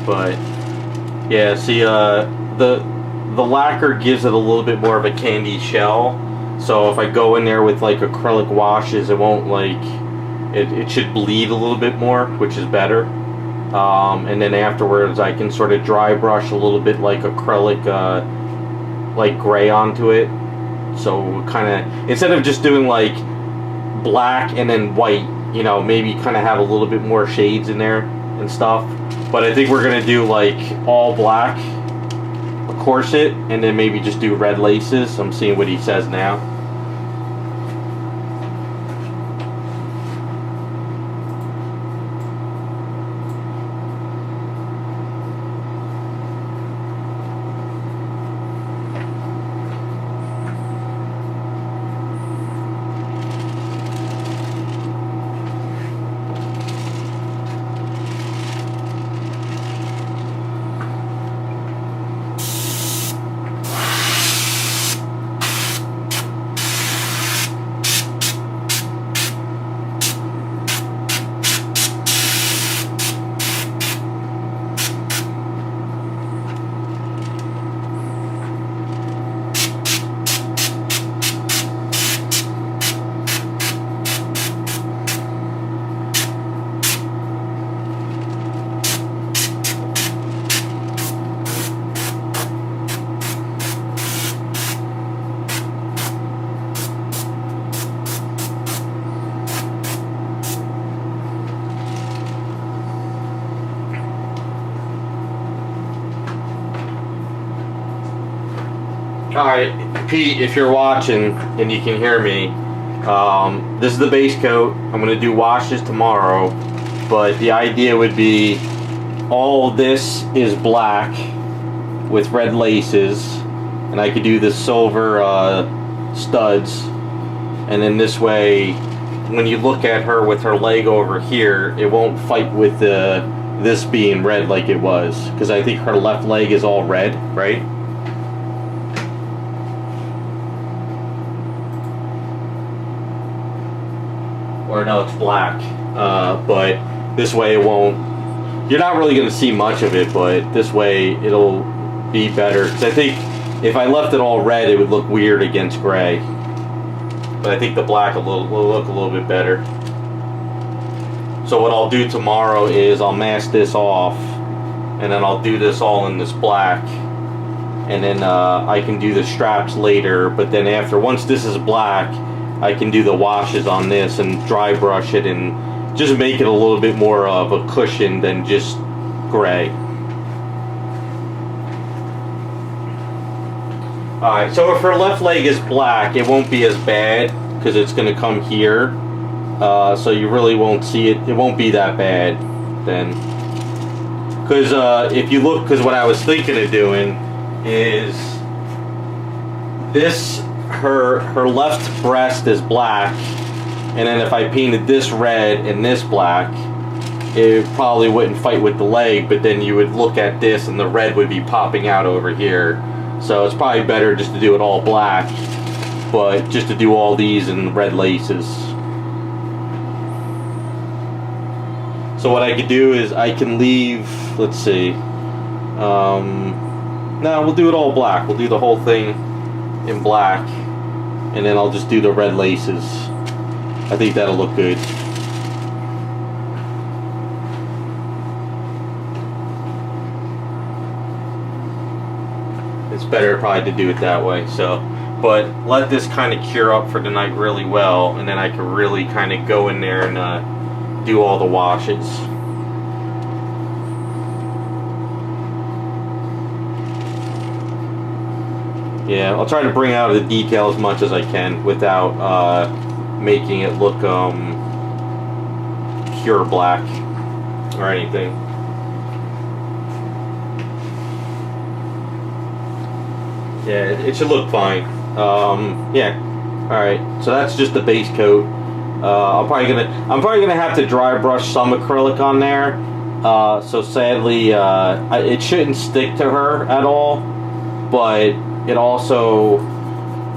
But yeah, see, the lacquer gives it a little bit more of a candy shell. So if I go in there with like acrylic washes, it won't like it should bleed a little bit more, which is better. And then afterwards, I can sort of dry brush a little bit like acrylic, like gray onto it. So kind of instead of just doing like black and then white, you know, maybe kind of have a little bit more shades in there and stuff. But I think we're gonna do like all black, a corset, and then maybe just do red laces. I'm seeing what he says now. Alright, Pete, if you're watching and you can hear me, this is the base coat. I'm going to do washes tomorrow, but the idea would be all this is black with red laces, and I could do the silver studs, and then this way, when you look at her with her leg over here, it won't fight with this being red like it was, because I think her left leg is all red, right? Or no, it's black, but this way it won't, you're not really going to see much of it, but this way it'll be better, because I think if I left it all red it would look weird against gray, but I think the black will look a little bit better. So what I'll do tomorrow is I'll mask this off, and then I'll do this all in this black, and then I can do the straps later, but then after, once this is black, I can do the washes on this and dry brush it and just make it a little bit more of a cushion than just gray. Alright, so if her left leg is black, it won't be as bad because it's going to come here. So you really won't see it. It won't be that bad then. Because if you look, because what I was thinking of doing is this. Her left breast is black, and then if I painted this red and this black, it probably wouldn't fight with the leg, but then you would look at this and the red would be popping out over here. So it's probably better just to do it all black, but just to do all these in red laces. So what I could do is I can leave, let's see, no, we'll do it all black. We'll do the whole thing in black, and then I'll just do the red laces. I think that'll look good. It's better probably to do it that way. So, but let this kind of cure up for the night really well, and then I can really kind of go in there and do all the washes. Yeah, I'll try to bring out the detail as much as I can without making it look pure black or anything. Yeah, it should look fine. Yeah. All right. So that's just the base coat. I'm probably gonna have to dry brush some acrylic on there. So sadly, it shouldn't stick to her at all, but it also,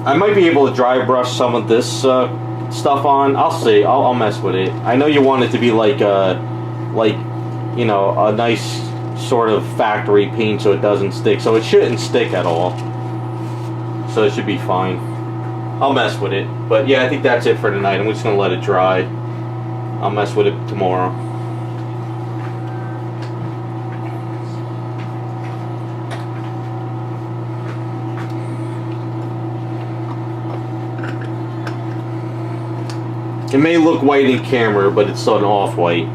I might be able to dry brush some of this stuff on. I'll see. I'll mess with it. I know you want it to be like you know, a nice sort of factory paint so it doesn't stick. So it shouldn't stick at all. So it should be fine. I'll mess with it. But yeah, I think that's it for tonight. I'm just gonna let it dry. I'll mess with it tomorrow. It may look white in camera, but it's an off-white.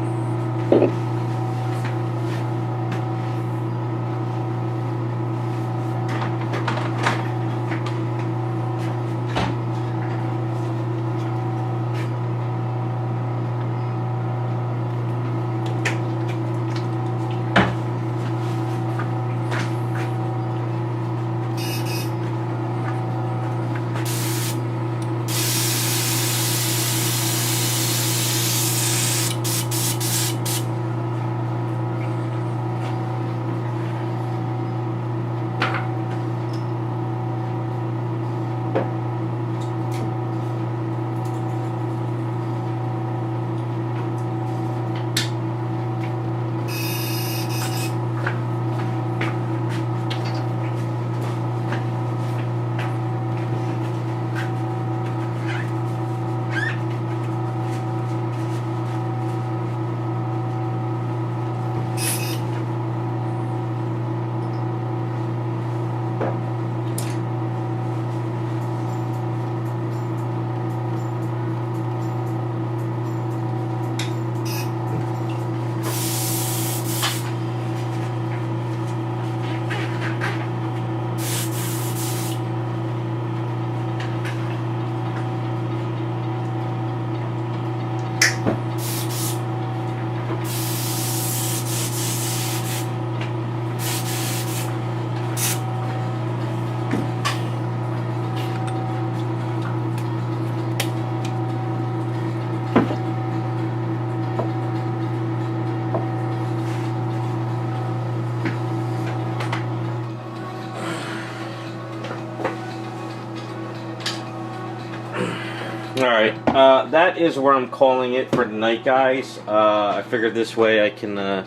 Alright, that is where I'm calling it for tonight, guys. I figured this way I can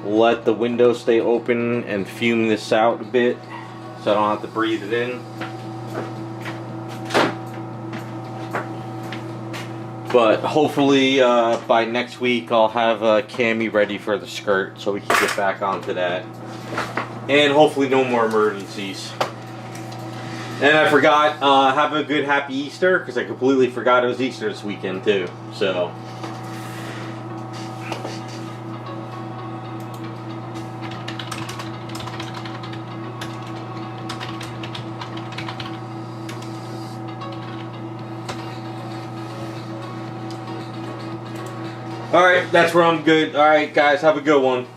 let the window stay open and fume this out a bit so I don't have to breathe it in. But hopefully by next week I'll have Cammy ready for the skirt so we can get back onto that. And hopefully no more emergencies. And I forgot, have a good happy Easter, because I completely forgot it was Easter this weekend too. So. Alright, that's where I'm good. Alright guys, have a good one.